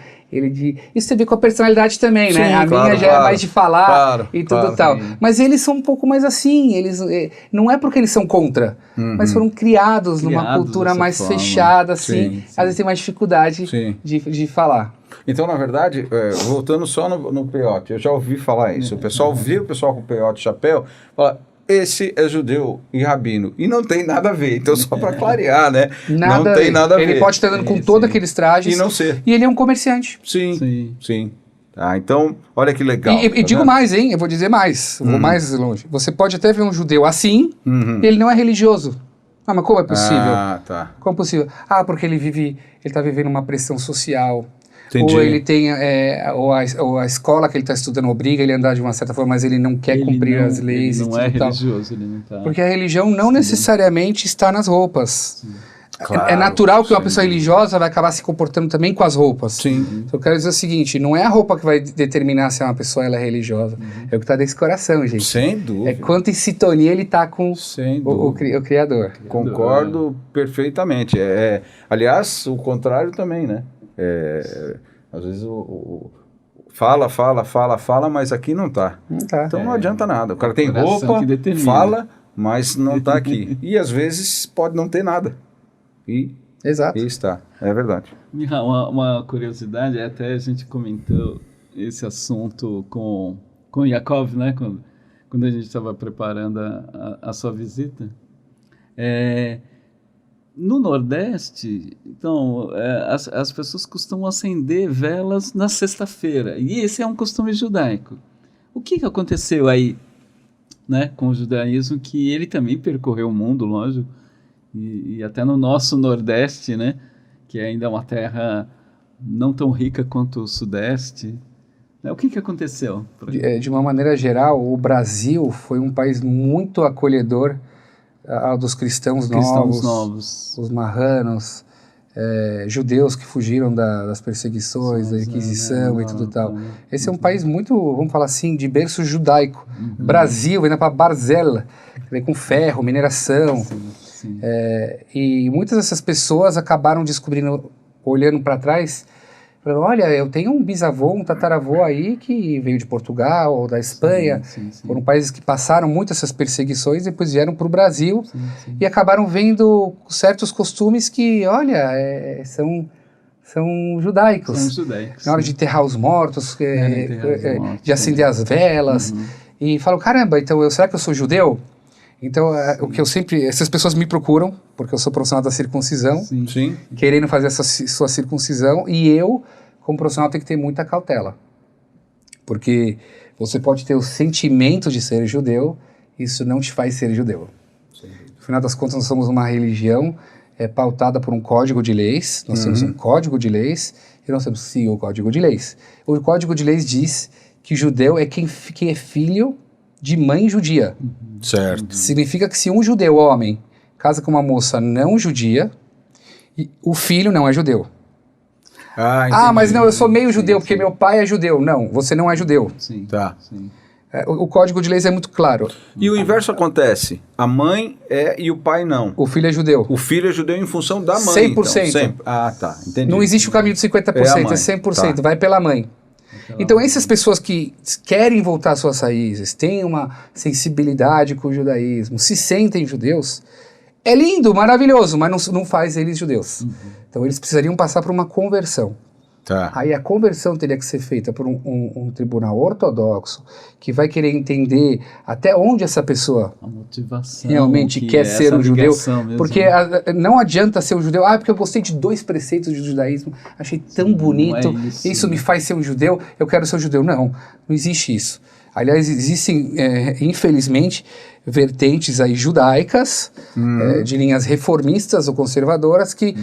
isso tem a ver com a personalidade também, né? A minha já é mais de falar e tudo tal, mas eles são um pouco mais assim, não é porque eles são contra, mas foram criados numa cultura mais fechada assim, às vezes tem mais dificuldade de falar. Então, na verdade, voltando só no peiote, eu já ouvi falar isso. O pessoal vê o pessoal com peiote e chapéu, fala, esse é judeu e rabino. E não tem nada a ver. Então, só para clarear, né? Não tem nada a ver. Ele pode estar andando com todos aqueles trajes. E não ser. E ele é um comerciante. Sim. Tá, então, olha que legal. E digo mais, hein? Eu vou dizer mais. Vou mais longe. Você pode até ver um judeu assim, e ele não é religioso. Ah, mas como é possível? Ah, tá. Como é possível? Ah, porque ele está vivendo uma pressão social. Entendi. Ou ele tem, ou a escola que ele está estudando obriga ele a andar de uma certa forma, mas ele não quer cumprir as leis. Ele não é religioso, ele não tá... Porque a religião não necessariamente está nas roupas. Claro, é natural que uma pessoa religiosa vai acabar se comportando também com as roupas. Sim. Então eu quero dizer o seguinte, não é a roupa que vai determinar se uma pessoa ela é religiosa, é o que está desse coração, gente. Sem dúvida. É quanto em sintonia ele está com o Criador. Concordo perfeitamente. Aliás, o contrário também, né? Às vezes fala, mas aqui não tá. Então não adianta nada. O cara tem roupa, fala, mas não tá aqui. E às vezes pode não ter nada. Exato. E está. É verdade. Uma curiosidade, até a gente comentou esse assunto com Yaakov, né? Quando a gente estava preparando a sua visita. No Nordeste, então, as pessoas costumam acender velas na sexta-feira. E esse é um costume judaico. O que aconteceu aí, né, com o judaísmo, que ele também percorreu o mundo, lógico, e até no nosso Nordeste, né, que ainda é uma terra não tão rica quanto o Sudeste. O que aconteceu? De uma maneira geral, o Brasil foi um país muito acolhedor dos cristãos novos, os marranos, judeus que fugiram das perseguições, da Inquisição e tudo tal. Esse é um país muito, vamos falar assim, de berço judaico. Brasil, ainda para Barzela, com ferro, mineração. Sim. E muitas dessas pessoas acabaram descobrindo, olhando para trás, falando, olha, eu tenho um bisavô, um tataravô aí que veio de Portugal ou da Espanha, foram países que passaram muito essas perseguições, depois vieram para o Brasil e acabaram vendo certos costumes que, olha, são judaicos. São judaicos. Na hora de enterrar os mortos, de acender as velas, e falam, caramba, então será que eu sou judeu? Então, o que eu sempre... Essas pessoas me procuram, porque eu sou profissional da circuncisão, querendo fazer essa sua circuncisão, e eu, como profissional, tenho que ter muita cautela. Porque você pode ter o sentimento de ser judeu, isso não te faz ser judeu. No final das contas, nós somos uma religião pautada por um código de leis, nós temos um código de leis, e nós temos, sim, o código de leis. O código de leis diz que judeu é quem é filho de mãe judia. Certo. Significa que se um judeu homem casa com uma moça não judia, o filho não é judeu. Mas não, eu sou meio judeu porque meu pai é judeu. Não, você não é judeu. Tá. O código de leis é muito claro. E o inverso acontece. A mãe e o pai não. O filho é judeu. O filho é judeu em função da mãe. 100%. Então, tá. Entendi. Não existe o caminho de 50%, é 100%. Tá. Vai pela mãe. Então, essas pessoas que querem voltar às suas raízes, têm uma sensibilidade com o judaísmo, se sentem judeus, é lindo, maravilhoso, mas não faz eles judeus. Então, eles precisariam passar por uma conversão. Tá. Aí a conversão teria que ser feita por um tribunal ortodoxo, que vai querer entender até onde essa pessoa realmente quer ser um judeu. Porque não adianta ser um judeu, porque eu gostei de 2 preceitos do judaísmo, achei tão bonito, isso me faz ser um judeu, eu quero ser um judeu. Não existe isso. Aliás, existem, infelizmente, vertentes aí judaicas, de linhas reformistas ou conservadoras, que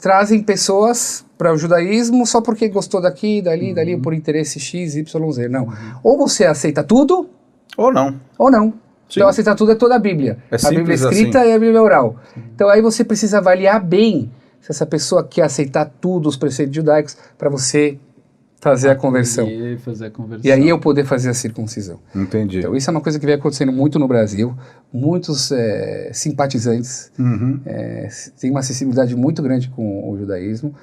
trazem pessoas para o judaísmo só porque gostou dali, por interesse X, Y, Z. Não. Ou você aceita tudo, Ou não. Ou não. Sim. Então aceitar tudo é toda a Bíblia. É a Bíblia simples escrita assim. e a Bíblia oral. Então aí você precisa avaliar bem se essa pessoa quer aceitar tudo, os preceitos judaicos, para você fazer a conversão. Fazer a conversão. E aí eu poder fazer a circuncisão. Entendi. Então isso é uma coisa que vem acontecendo muito no Brasil. Muitos simpatizantes têm uma sensibilidade muito grande com o judaísmo.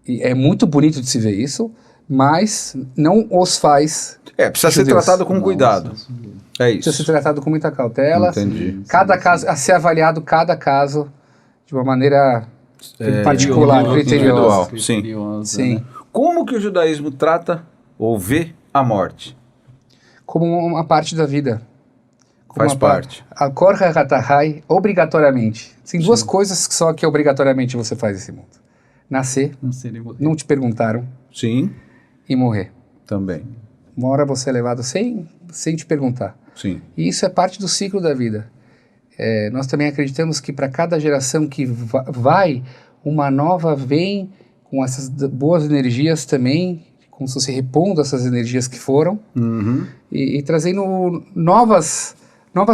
E é muito bonito de se ver isso, mas não os faz Precisa ser judeus. tratado com cuidado. É Precisa isso. ser tratado com muita cautela. Entendi. Cada caso, a ser avaliado cada caso de uma maneira particular, individual. criteriosa. Sim. Sim. Né? Como que o judaísmo trata ou vê a morte? Como uma parte da vida. Como Faz parte. Al-Kor HaRatahai, obrigatoriamente. Tem duas coisas só que obrigatoriamente você faz nesse mundo. Nascer, não te perguntaram, Sim, e morrer. também. Uma hora você é levado sem te perguntar. Sim. E isso é parte do ciclo da vida. Nós também acreditamos que para cada geração que vai, uma nova vem com essas boas energias também, como se fosse repondo essas energias que foram, e trazendo novas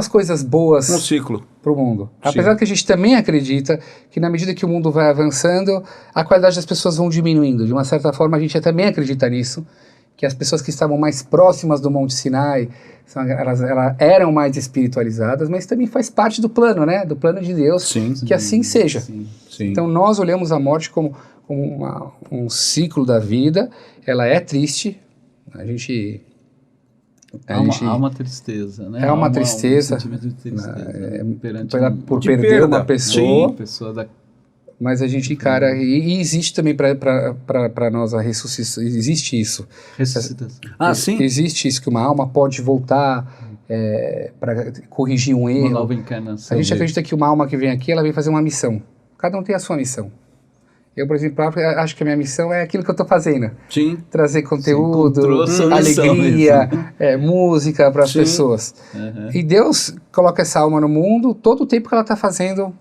coisas boas Um ciclo. para o mundo. Apesar que a gente também acredita que na medida que o mundo vai avançando, a qualidade das pessoas vão diminuindo. De uma certa forma, a gente também acredita nisso, que as pessoas que estavam mais próximas do Monte Sinai, elas eram mais espiritualizadas, mas também faz parte do plano, né? Do plano de Deus, Sim. que assim seja. Sim. Então nós olhamos a morte como um ciclo da vida. Ela é triste. Há uma tristeza, né? É uma tristeza. Um sentimento de tristeza perante Por de perder perda. uma pessoa. uma pessoa da... Mas a gente encara, e existe também para nós a ressuscitação, existe isso. ressuscitação. Sim. Existe isso, que uma alma pode voltar para corrigir um erro. Uma nova encarnação. A gente acredita que uma alma que vem aqui, ela vem fazer uma missão. Cada um tem a sua missão. Eu, por exemplo, acho que a minha missão é aquilo que eu estou fazendo. Sim. Trazer conteúdo, encontrou a sua missão alegria, música para as pessoas. Uhum. E Deus coloca essa alma no mundo todo o tempo que ela está fazendo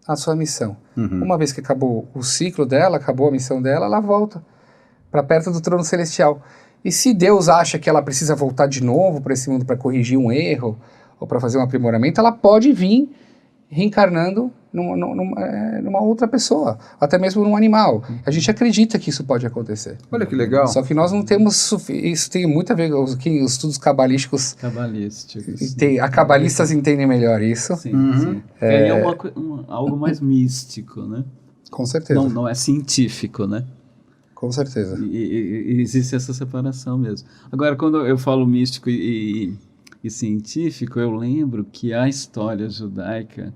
a sua missão. Uma vez que acabou o ciclo dela, acabou a missão dela, ela volta para perto do trono celestial. E se Deus acha que ela precisa voltar de novo para esse mundo para corrigir um erro ou para fazer um aprimoramento, ela pode vir reencarnando numa outra pessoa, até mesmo num animal. A gente acredita que isso pode acontecer. Olha que legal. Só que nós não temos... Isso tem muito a ver com os estudos cabalísticos. Cabalistas entendem melhor isso. Sim, sim. É algo mais místico, né? Com certeza. Não é científico, né? Com certeza. E existe essa separação mesmo. Agora, quando eu falo místico e científico, eu lembro que a história judaica...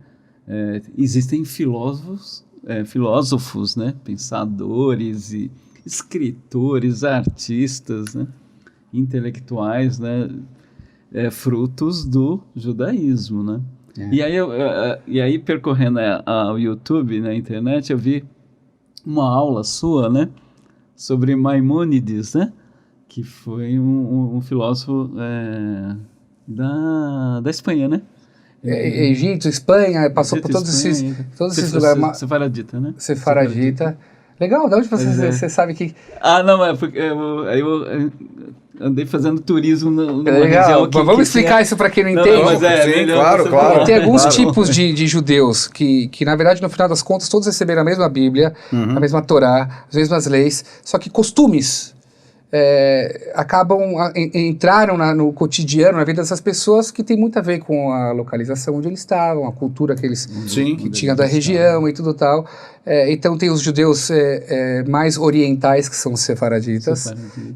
existem filósofos, né? Pensadores e escritores, artistas, né? Intelectuais, né? Frutos do judaísmo, né? E aí percorrendo o YouTube, na internet, eu vi uma aula sua, né? Sobre Maimônides, né? Que foi um filósofo da Espanha, né? Egito, Espanha, passou por todos esses lugares. Sefaradita, né? Sefaradita. Legal, de onde você sabe que... Não, é porque eu andei fazendo turismo numa legal, região aqui. Vamos explicar isso para quem não entende. Mas sim, claro. Tem alguns tipos de judeus que, na verdade, no final das contas, todos receberam a mesma Bíblia, a mesma Torá, as mesmas leis, só que costumes entraram no cotidiano, na vida dessas pessoas, que tem muito a ver com a localização onde eles estavam, a cultura que eles tinham da região e tudo tal. Então tem os judeus mais orientais, que são os sefaraditas,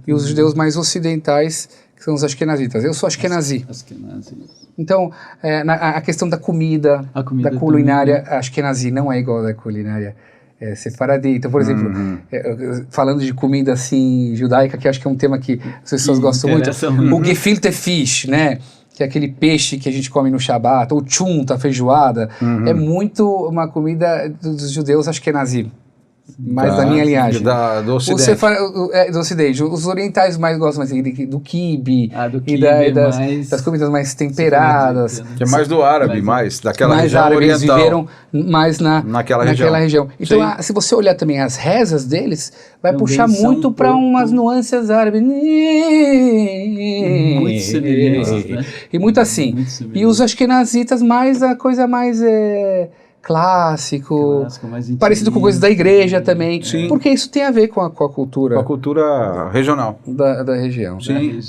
e os judeus mais ocidentais, que são os ashkenazitas. Eu sou ashkenazi. Então, a questão da comida da culinária ashkenazi não é igual à da culinária sefaradita. Então, por exemplo, falando de comida assim judaica, que acho que é um tema que as pessoas gostam muito, o gefilte fish, né? Que é aquele peixe que a gente come no Shabat, ou chunta, feijoada, é muito uma comida dos judeus ashkenazim. mais da minha linhagem. Do Ocidente. Do Ocidente. Os orientais mais gostam mais do quibe, Do e quibe das comidas mais temperadas. Que é mais do árabe, mais daquela mais região árabe, oriental. Eles viveram mais naquela região. Então, se você olhar também as rezas deles, vai também puxar muito para umas nuances árabes. Muito semelhantes, né? E muito assim. E os ashkenazitas mais a coisa mais clássico, mais parecido com coisas da igreja também. Sim. Porque isso tem a ver com a cultura. Com a cultura regional. Da região. Sim.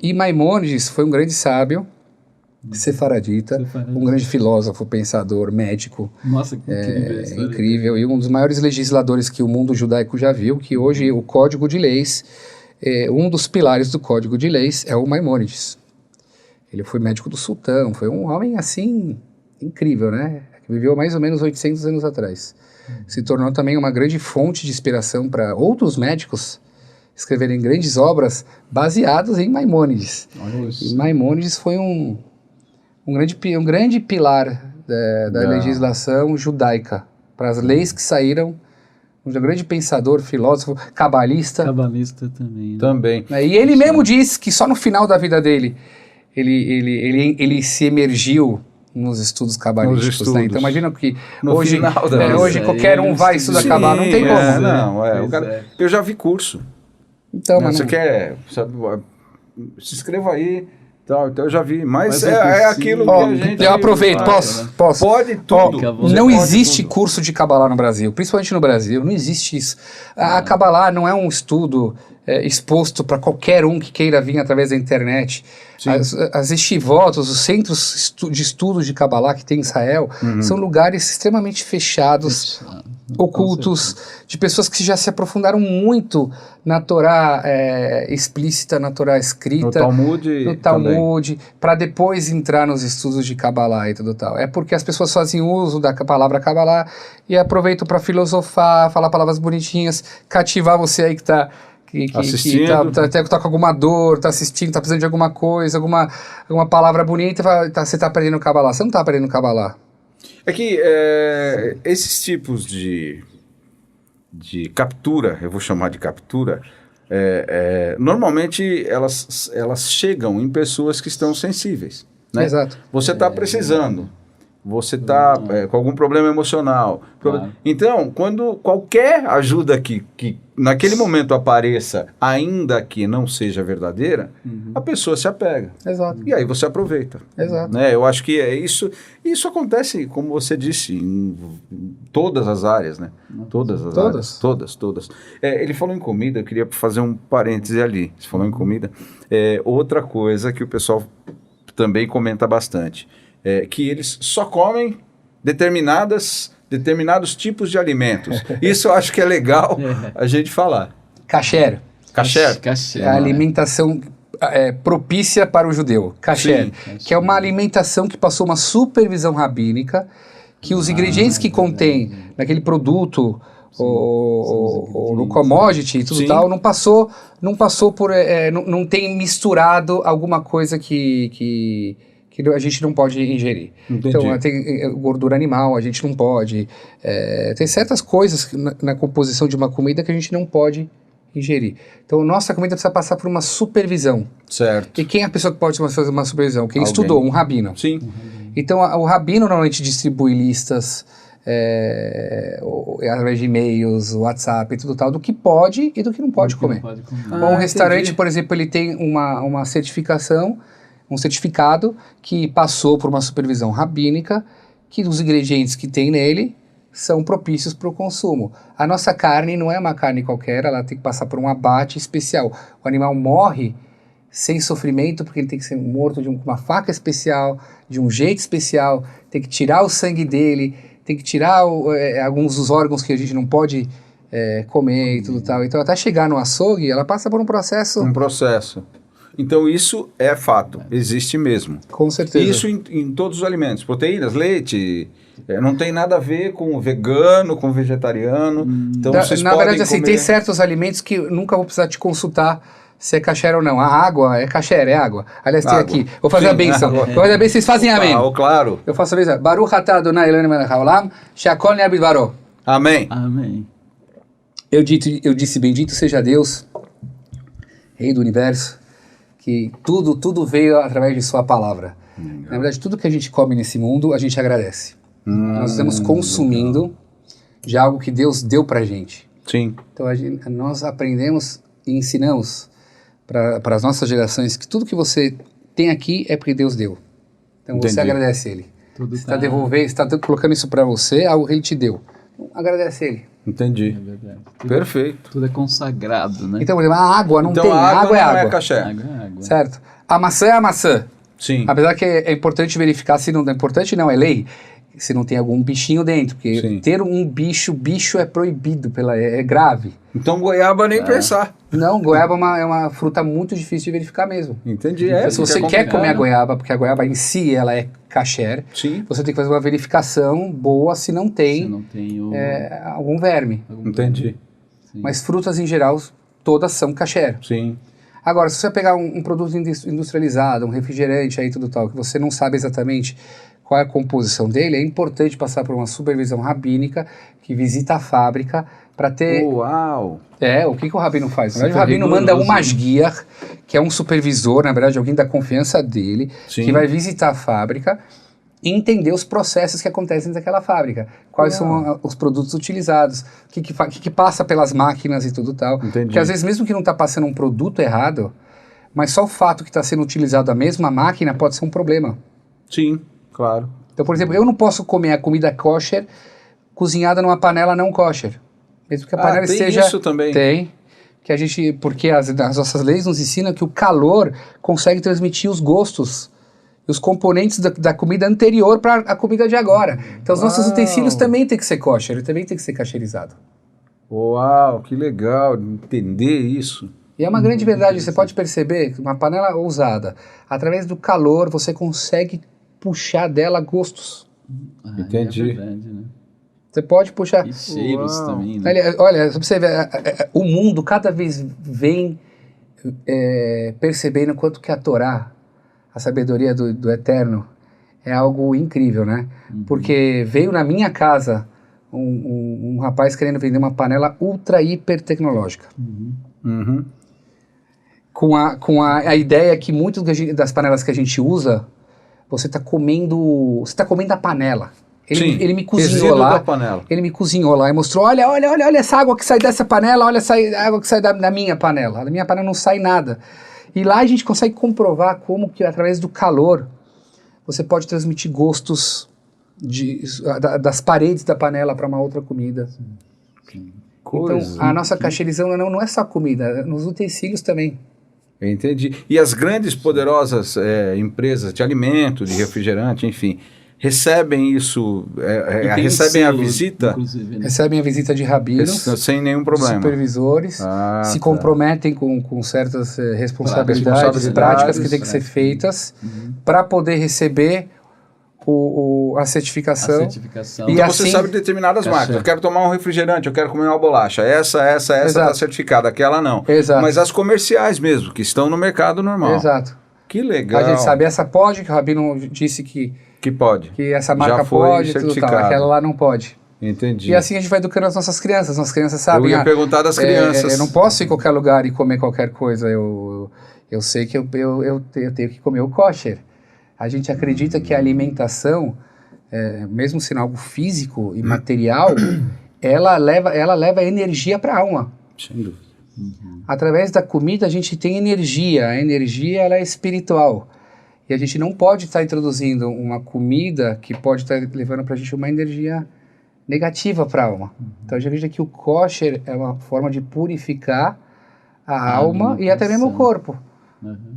E Maimônides foi um grande sábio, sefaradita, um grande filósofo, pensador, médico. Nossa, que incrível. Incrível. E um dos maiores legisladores que o mundo judaico já viu, que hoje o Código de Leis, um dos pilares do Código de Leis é o Maimônides. Ele foi médico do sultão, foi um homem assim, incrível, né? Que viveu mais ou menos 800 anos atrás. Se tornou também uma grande fonte de inspiração para outros médicos escreverem grandes obras baseadas em Maimônides. E Maimônides foi um grande pilar da legislação judaica, para as leis que saíram, um grande pensador, filósofo, cabalista. Cabalista também. Né? Também. E ele mesmo diz que só no final da vida dele ele se emergiu nos estudos cabalísticos, né? Então imagina que hoje qualquer um vai estudar cabala, não tem como. Eu já vi curso. Então, você quer, sabe, se inscreva aí, então eu já vi, mas é aquilo que a gente... Eu aproveito, posso? Pode tudo. Não existe curso de cabalá no Brasil, principalmente no Brasil, não existe isso. A cabalá não é um estudo exposto para qualquer um que queira vir através da internet. As estivotas, os centros de estudos de Kabbalah que tem em Israel, são lugares extremamente fechados, ocultos, de pessoas que já se aprofundaram muito na Torá explícita, na Torá escrita, no Talmud, para depois entrar nos estudos de Kabbalah e tudo tal. É porque as pessoas fazem uso da palavra Kabbalah e aproveitam para filosofar, falar palavras bonitinhas, cativar você aí que está assistindo. Que tá com alguma dor, tá assistindo, tá precisando de alguma coisa, alguma palavra bonita, você tá aprendendo Kabbalah. Você não tá aprendendo Kabbalah. É que esses tipos de captura, eu vou chamar de captura, normalmente elas chegam em pessoas que estão sensíveis. Né? Exato. Você está precisando. Você está com algum problema emocional. Claro. Então, quando qualquer ajuda que naquele momento apareça, ainda que não seja verdadeira, a pessoa se apega. Exato. E aí você aproveita. Exato. Né? Eu acho que isso acontece, como você disse, em todas as áreas, né? Todas as áreas. Todas. Ele falou em comida, eu queria fazer um parêntese ali. Você falou em comida. Outra coisa que o pessoal também comenta bastante. Que eles só comem determinados tipos de alimentos. Isso eu acho que é legal a gente falar. Kasher. Kasher. É a alimentação propícia para o judeu. Kasher. Que é uma alimentação que passou uma supervisão rabínica, que os ingredientes que contém naquele produto ou no commodity e tudo tal, não passou por... não tem misturado alguma coisa que a gente não pode ingerir. Entendi. Então, tem gordura animal, a gente não pode. Tem certas coisas na composição de uma comida que a gente não pode ingerir. Então, nossa comida precisa passar por uma supervisão. Certo. E quem é a pessoa que pode fazer uma supervisão? Quem estudou, um rabino. Sim. Então, o rabino normalmente distribui listas, através de e-mails, WhatsApp e tudo tal, do que pode e do que não pode comer. Um restaurante, por exemplo, ele tem uma certificação, um certificado que passou por uma supervisão rabínica, que os ingredientes que tem nele são propícios para o consumo. A nossa carne não é uma carne qualquer, ela tem que passar por um abate especial. O animal morre sem sofrimento, porque ele tem que ser morto com uma faca especial, de um jeito especial, tem que tirar o sangue dele, tem que tirar alguns dos órgãos que a gente não pode comer e tudo tal. Então, até chegar no açougue, ela passa por um processo. Então, isso é fato, existe mesmo. Com certeza. Isso em todos os alimentos, proteínas, leite, não tem nada a ver com vegano, com vegetariano. Então, vocês na podem verdade, assim, comer... tem certos alimentos que eu nunca vou precisar te consultar se é kasher ou não. A água é kasher, é água. Aliás, tem aqui. Vou fazer a bênção. Vou fazer a bênção, vocês fazem amém. Claro. Eu faço a bênção. Baruch atah Adonai Eloheinu melech haolam, she'akol nהיה bidvaro. Amém. Amém. Eu disse, bendito seja Deus, Rei do Universo, que tudo veio através de sua palavra. Na verdade, tudo que a gente come nesse mundo, a gente agradece. Nós estamos consumindo de algo que Deus deu pra gente. Sim. Então, nós aprendemos e ensinamos para as nossas gerações que tudo que você tem aqui é porque Deus deu. Então, Entendi. você agradece Ele. Tudo Você está devolvendo, você está colocando isso para você, algo que Ele te deu. Então, agradece Ele. Entendi. É verdade. Perfeito. Tudo é consagrado, né? Então, por exemplo, a água não Então tem, a água água é não água. é caché. Água é água. Certo? A maçã é a maçã. Sim. Apesar que é importante verificar se não é importante, não, é lei. Se não tem algum bichinho dentro, porque Sim. ter um bicho é proibido, é grave. Então goiaba nem pensar. Não, goiaba é uma fruta muito difícil de verificar mesmo. Entendi. Então, se você quer comer a complicado. goiaba, porque a goiaba em si ela é kasher, Sim. você tem que fazer uma verificação boa se não Se tem não tem o... algum verme. Entendi. Sim. Mas frutas em geral, todas são kasher. Sim. Agora, se você pegar um produto industrializado, um refrigerante aí tudo tal, que você não sabe exatamente qual é a composição dele, é importante passar por uma supervisão rabínica que visita a fábrica para ter... Uau! O que o rabino faz? Na verdade, Super o rabino manda rigoroso, um masguiar, que é um supervisor, na verdade, alguém da confiança dele, Sim. que vai visitar a fábrica e entender os processos que acontecem daquela fábrica. Quais são os produtos utilizados, o que passa pelas máquinas e tudo tal. Entendi. Porque às vezes, mesmo que não está passando um produto errado, mas só o fato que está sendo utilizado a mesma máquina pode ser um problema. Sim, claro. Então, por exemplo, eu não posso comer a comida kosher cozinhada numa panela não kosher. Mesmo que a panela tem esteja... isso também. Tem. Porque as nossas leis nos ensinam que o calor consegue transmitir os gostos e os componentes da comida anterior para a comida de agora. Então, os nossos utensílios também tem que ser kosher, também tem que ser kasherizado. Uau, que legal entender isso. E é uma grande verdade, você pode perceber que uma panela ousada, através do calor, você consegue puxar dela gostos. Entendi. É verdade, né? Você pode puxar... E cheiros Uau. também, né? Olha, só pra você ver, o mundo cada vez vem percebendo quanto que a Torá, a sabedoria do Eterno, é algo incrível, né? Porque veio na minha casa um rapaz querendo vender uma panela ultra hiper tecnológica. Uhum. Com a ideia que muitas das panelas que a gente usa, você está comendo a panela. Ele me cozinhou resíduo lá. da panela. Ele me cozinhou lá e mostrou, olha essa água que sai dessa panela, olha essa água que sai da minha panela. Da minha panela não sai nada. E lá a gente consegue comprovar como que através do calor você pode transmitir gostos das paredes da panela para uma outra comida. Coisa. Então a nossa kasherizão não é só comida, nos utensílios também. Eu entendi. E as grandes, poderosas empresas de alimento, de refrigerante, enfim, recebem isso, E tem recebem a selo, visita inclusive, né? Recebem a visita de rabinos, sem nenhum problema. supervisores, se comprometem com certas responsabilidades práticas que têm que ser feitas para poder receber a certificação. A certificação. E Então assim- você sabe determinadas Cachê. marcas. Eu quero tomar um refrigerante, eu quero comer uma bolacha. Essa está Exato. certificada, aquela não. Exato. Mas as comerciais mesmo, que estão no mercado normal. Exato. Que legal. A gente sabe, essa pode, que o rabino disse que Que pode. essa marca Já foi pode, tudo tal, certificado. aquela lá não pode. Entendi. E assim a gente vai educando as nossas crianças. As crianças sabem. Eu ia perguntar das crianças. Eu não posso ir em qualquer lugar e comer qualquer coisa. Eu sei que eu tenho que comer o kosher. A gente acredita que a alimentação, mesmo sendo algo físico e material, ela leva energia para a alma. Sem dúvida. Através da comida a gente tem energia. A energia ela é espiritual. E a gente não pode estar introduzindo uma comida que pode estar levando para a gente uma energia negativa para a alma. Então a gente acredita que o kosher é uma forma de purificar a alma e até mesmo o corpo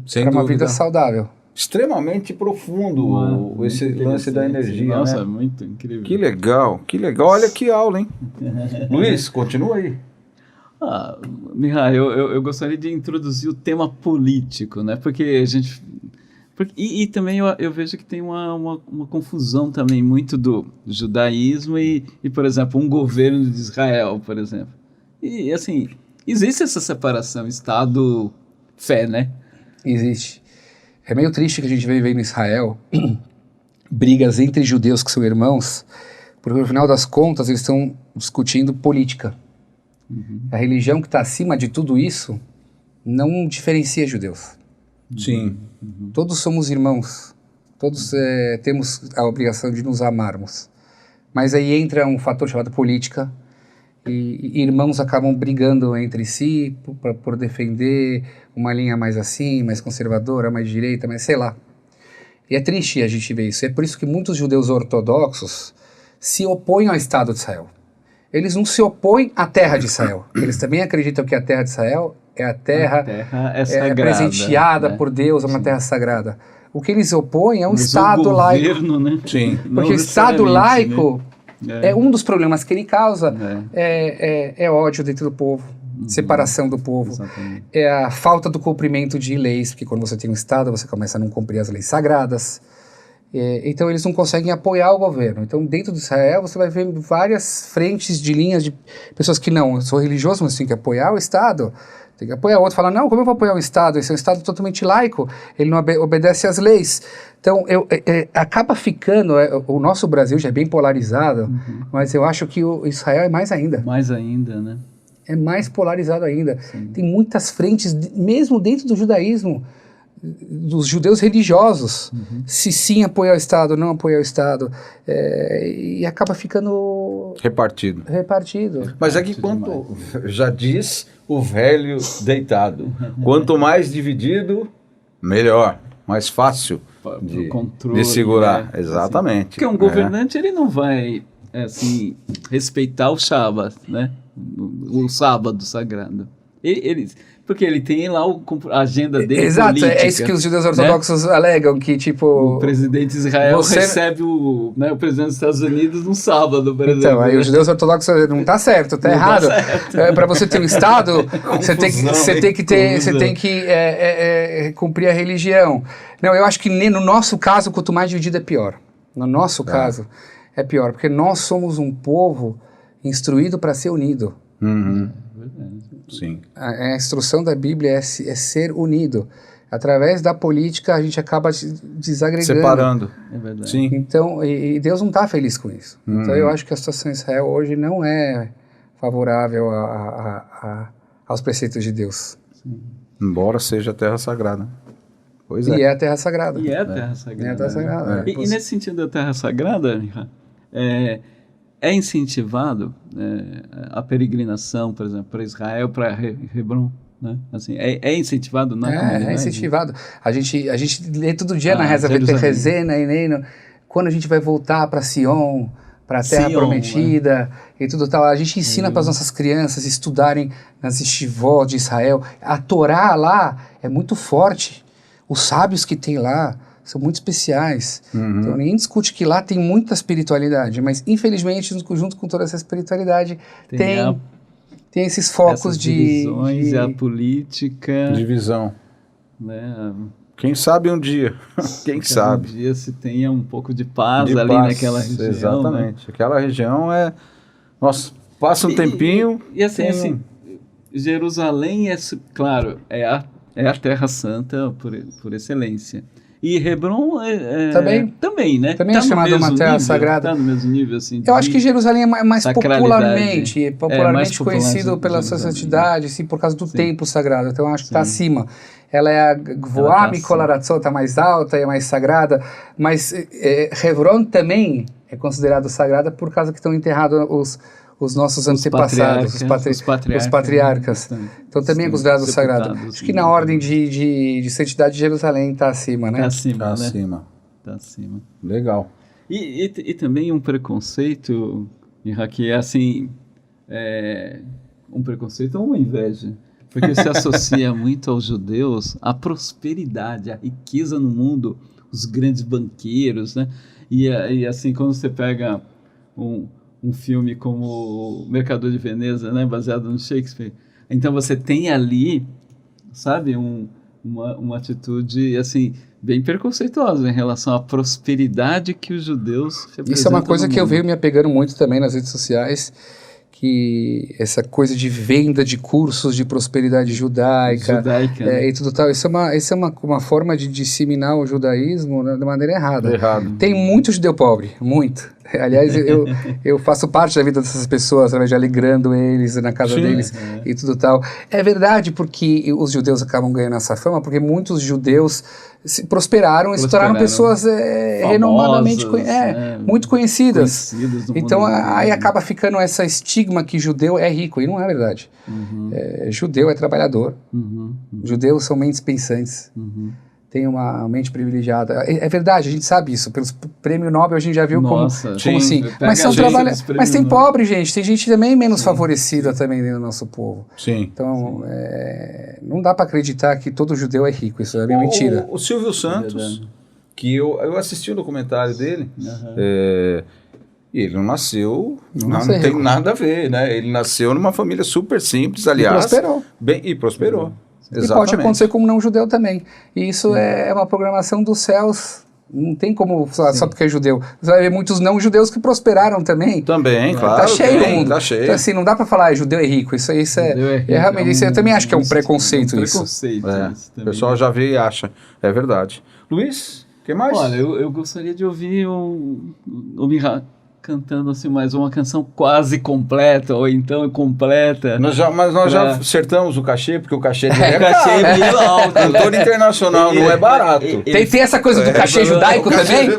Sem para uma dúvida. vida saudável. Extremamente profundo esse Muito lance da interessante. energia. Nossa, né? muito incrível. Que legal, que legal. Olha que aula, hein? Luiz, continua aí. Mihai, eu gostaria de introduzir o tema político, né? Porque a gente... E também eu vejo que tem uma confusão também muito do judaísmo e, por exemplo, um governo de Israel, por exemplo. E, assim, existe essa separação Estado-fé, né? Existe. É meio triste que a gente vê em Israel brigas entre judeus que são irmãos, porque no final das contas eles estão discutindo política. A religião que está acima de tudo isso não diferencia judeus. Sim. Todos somos irmãos. Todos temos a obrigação de nos amarmos. Mas aí entra um fator chamado política, e irmãos acabam brigando entre si por defender uma linha mais assim, mais conservadora, mais direita, mais sei lá. E é triste a gente ver isso. É por isso que muitos judeus ortodoxos se opõem ao Estado de Israel. Eles não se opõem à terra de Israel. Eles também acreditam que a terra de Israel é a terra sagrada, presenteada, né? por Deus, é uma terra sagrada. O que eles opõem é um Mas Estado o governo, laico. Né? Sim. Porque o Estado laico é um dos problemas que ele causa. É ódio dentro do povo, separação do povo. Exatamente. É a falta do cumprimento de leis, porque quando você tem um Estado, você começa a não cumprir as leis sagradas. Então eles não conseguem apoiar o governo. Então dentro de Israel você vai ver várias frentes de linhas de pessoas que não, eu sou religioso, mas tem que apoiar o Estado. Tem que apoiar o outro, fala, não, como eu vou apoiar o Estado? Esse é um Estado totalmente laico, ele não obedece às leis. Então, acaba ficando, o nosso Brasil já é bem polarizado, mas eu acho que o Israel é mais ainda. Mais ainda, né? É mais polarizado ainda. Sim. Tem muitas frentes, mesmo dentro do judaísmo, dos judeus religiosos, se sim apoiar o Estado, não apoiar o Estado, e acaba ficando Repartido. Mas é que quanto, já diz o velho deitado, quanto mais dividido, melhor, mais fácil de segurar. Né? Exatamente. Porque um governante, ele não vai, assim, respeitar o Shabat, né? O sábado sagrado. Porque ele tem lá a agenda dele. Exato, política, é isso que os judeus ortodoxos alegam, que tipo... O presidente de Israel recebe o presidente dos Estados Unidos no sábado, por exemplo. Então, aí os judeus ortodoxos não tá certo, tá errado. Para você ter um Estado, você tem que cumprir a religião. Não, eu acho que no nosso caso, quanto mais dividido é pior. No nosso caso, é pior, porque nós somos um povo instruído para ser unido. Sim. A instrução da Bíblia é ser unido. Através da política a gente acaba desagregando. Separando. É verdade. Sim. Então, e Deus não está feliz com isso. Então eu acho que a situação em Israel hoje não é favorável aos preceitos de Deus. Sim. Embora seja a terra sagrada. Pois E é a terra sagrada. E é a terra sagrada. É a terra sagrada. E nesse sentido da terra sagrada, é incentivado a peregrinação, por exemplo, para Israel, para Hebron, né? Assim, é incentivado na comunidade? É incentivado. A gente lê todo dia na reza Veterrezena e quando a gente vai voltar para Sion, para a Terra Prometida e tudo tal. A gente ensina para as nossas crianças estudarem nas estivó de Israel. A Torá lá é muito forte. Os sábios que tem lá são muito especiais. Então ninguém discute que lá tem muita espiritualidade, mas infelizmente junto com toda essa espiritualidade tem esses focos de divisões e a política. Divisão. Né? Quem sabe um dia. Quem sabe. Um dia se tenha um pouco de paz ali naquela região. Exatamente. Né? Aquela região Nossa, passa um tempinho. E assim, Jerusalém claro, é a Terra Santa por excelência. E Hebron também, né? Também é chamada uma terra sagrada. Está no mesmo nível, assim. Eu acho que Jerusalém é mais popularmente conhecido pela sua Jerusalém. santidade, assim, por causa do templo sagrado. Então eu acho que está acima. Ela é a Gvoá Mikol-Aratzot, está mais alta, é mais sagrada. Mas Hebron também é considerado sagrada por causa que estão enterrados os nossos antepassados, os patriarcas. Então também é considerado sagrado. Acho que na ordem de santidade de Jerusalém está acima, né? Está acima. Legal. E também um preconceito, que é assim, um preconceito ou uma inveja, porque se associa muito aos judeus a prosperidade, a riqueza no mundo, os grandes banqueiros, né? E assim, quando você pega um filme como O Mercador de Veneza, né, baseado no Shakespeare. Então você tem ali, sabe, uma atitude assim bem preconceituosa em relação à prosperidade que os judeus representam. Isso é uma coisa que eu venho me apegando muito também nas redes sociais, que essa coisa de venda de cursos de prosperidade judaica né? E tudo tal, isso é uma forma de disseminar o judaísmo de maneira errada. Tem muito judeu pobre, muito. Aliás, eu faço parte da vida dessas pessoas, através de alegrando eles na casa deles e tudo tal. É verdade, porque os judeus acabam ganhando essa fama, porque muitos judeus prosperaram e se tornaram pessoas renomadamente muito conhecidas. Então aí acaba ficando essa estigma que judeu é rico, e não é verdade. Judeu é trabalhador. Judeus são mentes pensantes. Tem uma mente privilegiada. É verdade, a gente sabe isso. Pelos prêmio Nobel a gente já viu como assim. Mas são mas tem pobre, gente. Tem gente também menos favorecida também no nosso povo. Sim. Então, não dá para acreditar que todo judeu é rico. Isso é mentira. O Silvio Santos, que eu assisti o documentário dele, e ele não nasceu, não tem nada a ver, né? Ele nasceu numa família super simples, aliás. E prosperou. Exatamente. E pode acontecer com um não-judeu também. E isso é uma programação dos céus. Não tem como falar só porque é judeu. Você vai ver muitos não-judeus que prosperaram também. Também, claro. Tá cheio o mundo. Tá cheio. Então, assim, não dá para falar, judeu é rico. Isso realmente, isso eu também acho que é um preconceito. O pessoal já vê e acha. É verdade. Luiz, o que mais? Olha, eu gostaria de ouvir o Mihá cantando assim mais uma canção quase completa, ou então completa. Nós já acertamos o cachê, porque o cachê dele é cachê meio alto. Cantor internacional, não é barato. Tem essa coisa do cachê judaico também?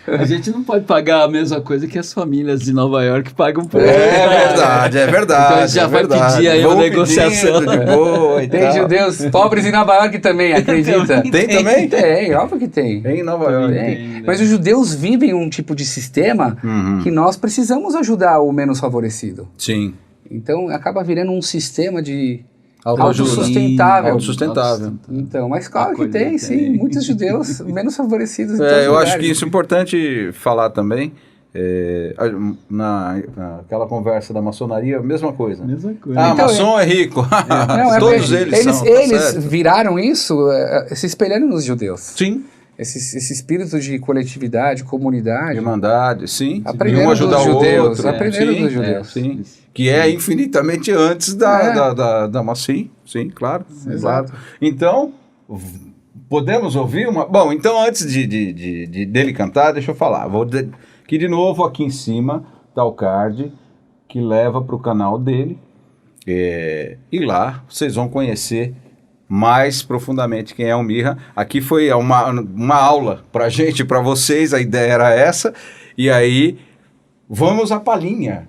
A gente não pode pagar a mesma coisa que as famílias de Nova York pagam por ele. É verdade. Então a gente já vai pedir aí uma negociação. De boa tem judeus pobres em Nova York também, acredita? Tem também? Tem, óbvio que tem. Em Nova York. Tem. Mas os judeus vivem um tipo de sistema que nós precisamos ajudar o menos favorecido. Sim. Então acaba virando um sistema de autossustentável. Então, mas claro que tem, sim, muitos judeus menos favorecidos. Eu acho que isso é importante falar também. Naquela conversa da maçonaria, a mesma coisa. Então, maçom é rico. Todos eles são. Eles viraram isso se espelhando nos judeus. Sim. Esse espírito de coletividade, comunidade. Irmandade, sim. Aprendendo um ajudar o outro. Aprendendo dos judeus. Sim. Que é infinitamente antes da maçom. Sim, claro. Exato. Então, podemos ouvir uma... Bom, então antes dele cantar, deixa eu falar. Que de novo aqui em cima está o card que leva para o canal dele. E lá vocês vão conhecer mais profundamente quem é o Mihá. Aqui foi uma aula para a gente, para vocês, a ideia era essa. E aí, vamos à palhinha.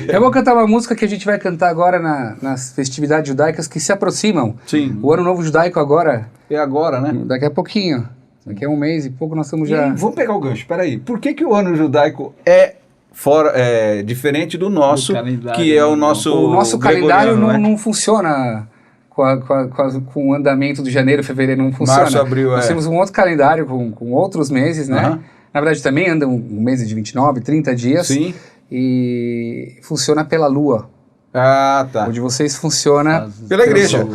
Eu vou cantar uma música que a gente vai cantar agora nas festividades judaicas que se aproximam. Sim. O Ano Novo Judaico agora. É agora, né? Daqui a pouquinho. Daqui a um mês e pouco nós estamos já... Vamos pegar o gancho, peraí. Por que o Ano Judaico é diferente do nosso, que é o nosso... O nosso calendário não funciona... Com o andamento de janeiro, fevereiro, não funciona. Março, abril, Nós temos um outro calendário com outros meses, né? Na verdade, também anda um mês de 29, 30 dias. Sim. E funciona pela lua. Ah, tá. O de vocês funciona... Pela igreja.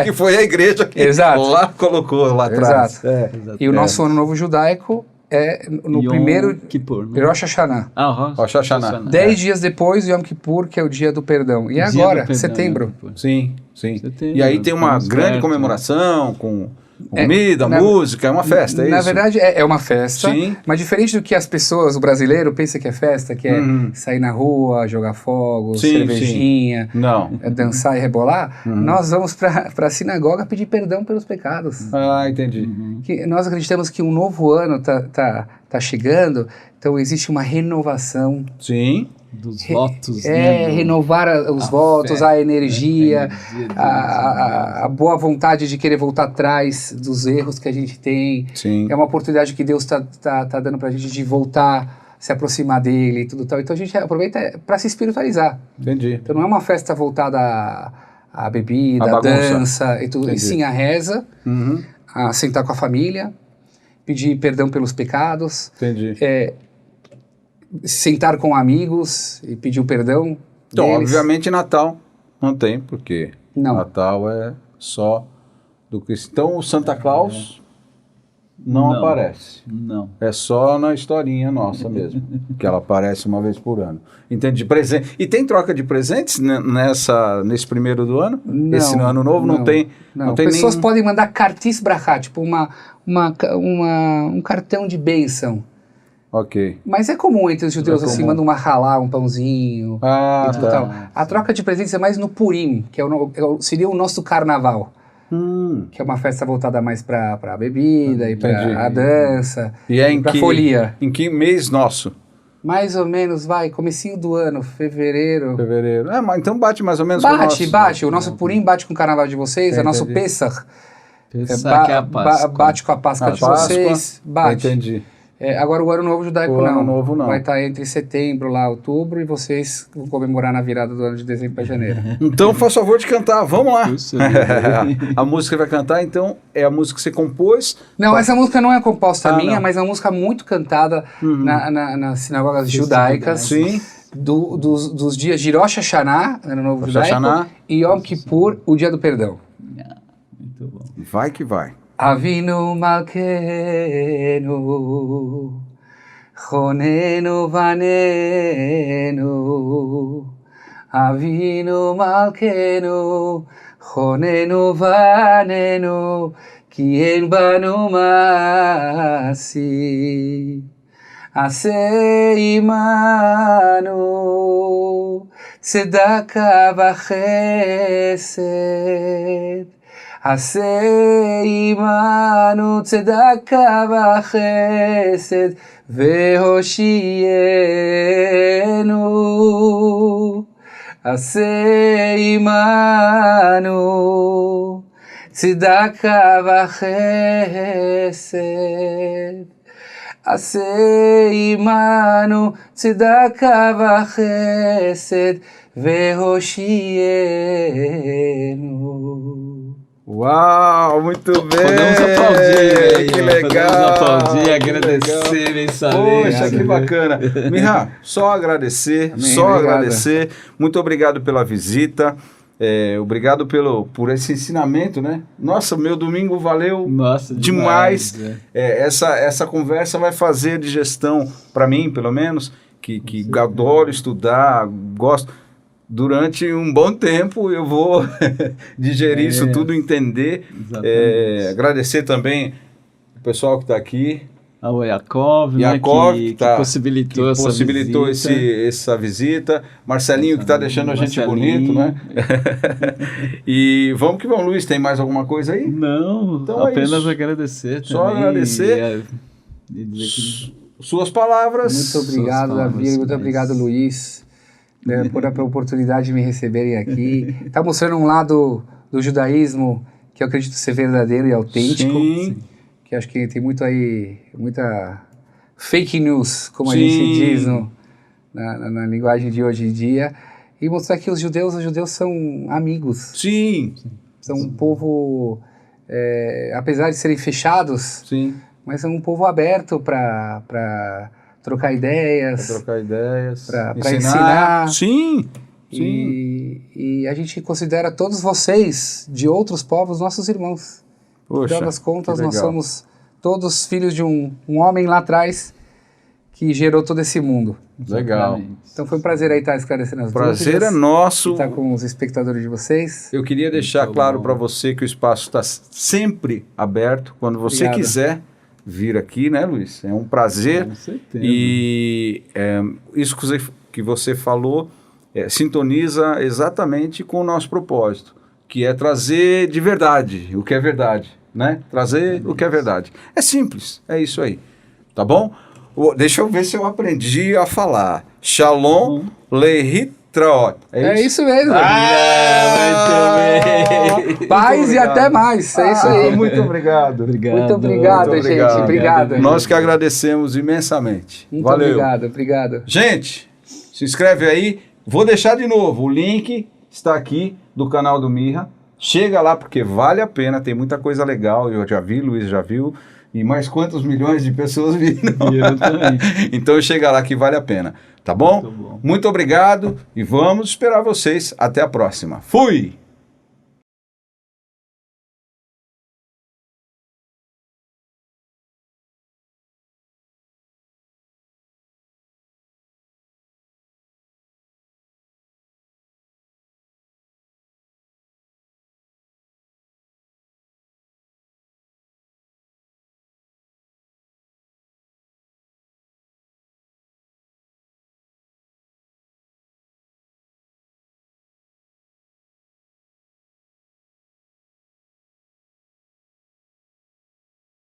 Que foi a igreja que lá colocou lá atrás. Exato. E o nosso Ano Novo Judaico é no Yom Primeiro... Kippur, né? Rosh Hashanah. Rosh Hashanah. 10 dias depois do Yom Kippur, que é o dia do perdão. E agora, setembro. Sim. Setembro, e aí tem uma grande comemoração com comida, música, é uma festa, é isso? Na verdade, é uma festa, sim. Mas diferente do que as pessoas, o brasileiro, pensa que é festa, que é sair na rua, jogar fogos, cervejinha, dançar e rebolar, nós vamos para a sinagoga pedir perdão pelos pecados. Ah, entendi. Que nós acreditamos que um novo ano tá chegando, então existe uma renovação. Sim. Dos votos. Renovar os votos, a energia, a boa vontade de querer voltar atrás dos erros que a gente tem. Sim. É uma oportunidade que Deus tá dando pra gente de voltar, se aproximar dele e tudo tal. Então a gente aproveita para se espiritualizar. Entendi. Então não é uma festa voltada à bebida, à dança e tudo. E sim a reza, a sentar com a família, pedir perdão pelos pecados. Entendi. Sentar com amigos e pedir o perdão Então, deles. Obviamente Natal não tem, porque Natal é só do cristão. Então o Santa Claus Não aparece. Não. É só na historinha nossa mesmo, que ela aparece uma vez por ano. Entende? De presente. E tem troca de presentes nesse primeiro do ano? Não, Esse no ano novo não tem. Não tem Pessoas nenhum... podem mandar cartis brachá, tipo um cartão de bênção. Ok. Mas é comum entre os judeus, assim, manda uma halá, um pãozinho Ah, e tudo tá. tal. A troca de presentes é mais no Purim, que seria o nosso carnaval. Que é uma festa voltada mais para a bebida e para a dança, E é para folia. Em que mês nosso? Mais ou menos, comecinho do ano, fevereiro. Fevereiro. Mas então bate mais ou menos com o nosso... Bate. O nosso Purim bate com o carnaval de vocês, o nosso Entendi. Pesach Pensar que é a Páscoa. bate com a Páscoa de Páscoa, vocês, bate. Entendi. Agora o Ano Novo Judaico O Ano Novo não. Vai estar entre setembro, outubro, e vocês vão comemorar na virada do ano de dezembro para janeiro. Então, faz favor de cantar. Vamos lá. Puxa, A música que vai cantar, então, é a música que você compôs. Não, essa música não é composta minha, não. mas é uma música muito cantada nas sinagogas judaicas. Sim. Dos dias de Rosh Hashanah, Ano Novo Rosh Judaico, Hashanah. e Yom Kippur, o Dia do Perdão. muito bom. Vai que vai. Avinu Malkeinu, Chonenu Vanenu, Avinu Malkeinu, Chonenu Vanenu, Ki en banu masi, Ase imanu, Tzedaka v'chesed, Ase imanu tzedaka v'chesed ve'hoshienu. Ase imanu tzedaka v'chesed. Ase imanu tzedaka v'chesed ve'hoshienu. Uau, muito bem! Podemos aplaudir, que legal! Podemos aplaudir, agradecer legal. imensamente. Poxa, que bacana. Mirra, só agradecer, Amém, obrigado. agradecer. Muito obrigado pela visita, obrigado por esse ensinamento, né? Nossa, meu domingo valeu Nossa, demais. Essa conversa vai fazer de gestão, para mim, pelo menos, que adoro estudar, gosto. Durante um bom tempo eu vou digerir isso tudo, entender. Agradecer também o pessoal que está aqui. Ao Yaakov, né, que possibilitou essa visita. Marcelinho, que está deixando a gente bonito, né? E vamos que vamos, Luiz. Tem mais alguma coisa aí? Não, então apenas agradecer. Só também, agradecer. E dizer que... Suas palavras. Muito obrigado, Davi. Muito obrigado, Luiz. Por a oportunidade de me receberem aqui. Está mostrando um lado do judaísmo que eu acredito ser verdadeiro e autêntico. Sim. Que acho que tem muita fake news, como a gente diz na linguagem de hoje em dia. E mostrar que os judeus são amigos. Sim. São um povo, apesar de serem fechados, Sim. mas são um povo aberto para trocar ideias. Para ensinar. Sim. E a gente considera todos vocês, de outros povos, nossos irmãos. Poxa, Afinal das contas, que nós legal. somos todos filhos de um homem lá atrás que gerou todo esse mundo. Legal. Então foi um prazer aí estar esclarecendo as dúvidas. Prazer é nosso. Estar com os espectadores de vocês. Eu queria deixar claro para você que o espaço está sempre aberto. Quando você Obrigado. quiser vir aqui, né, Luiz? É um prazer. Com certeza. E isso que você falou sintoniza exatamente com o nosso propósito, que é trazer de verdade o que é verdade, né? Trazer o que é verdade. É simples, é isso aí. Tá bom? Deixa eu ver se eu aprendi a falar. Shalom lehitraot. É isso mesmo. Muito bem. Paz e até mais. É isso aí. Muito obrigado. Muito obrigado, gente. Obrigado. Nós que agradecemos imensamente. Muito Valeu. obrigado. Gente, se inscreve aí. Vou deixar de novo. O link está aqui do canal do Mirra. Chega lá porque vale a pena. Tem muita coisa legal. Eu já vi, Luiz já viu. E mais quantos milhões de pessoas viram. Eu também. Então chega lá que vale a pena. Tá bom? Muito bom. Muito obrigado e vamos esperar vocês. Até a próxima. Fui!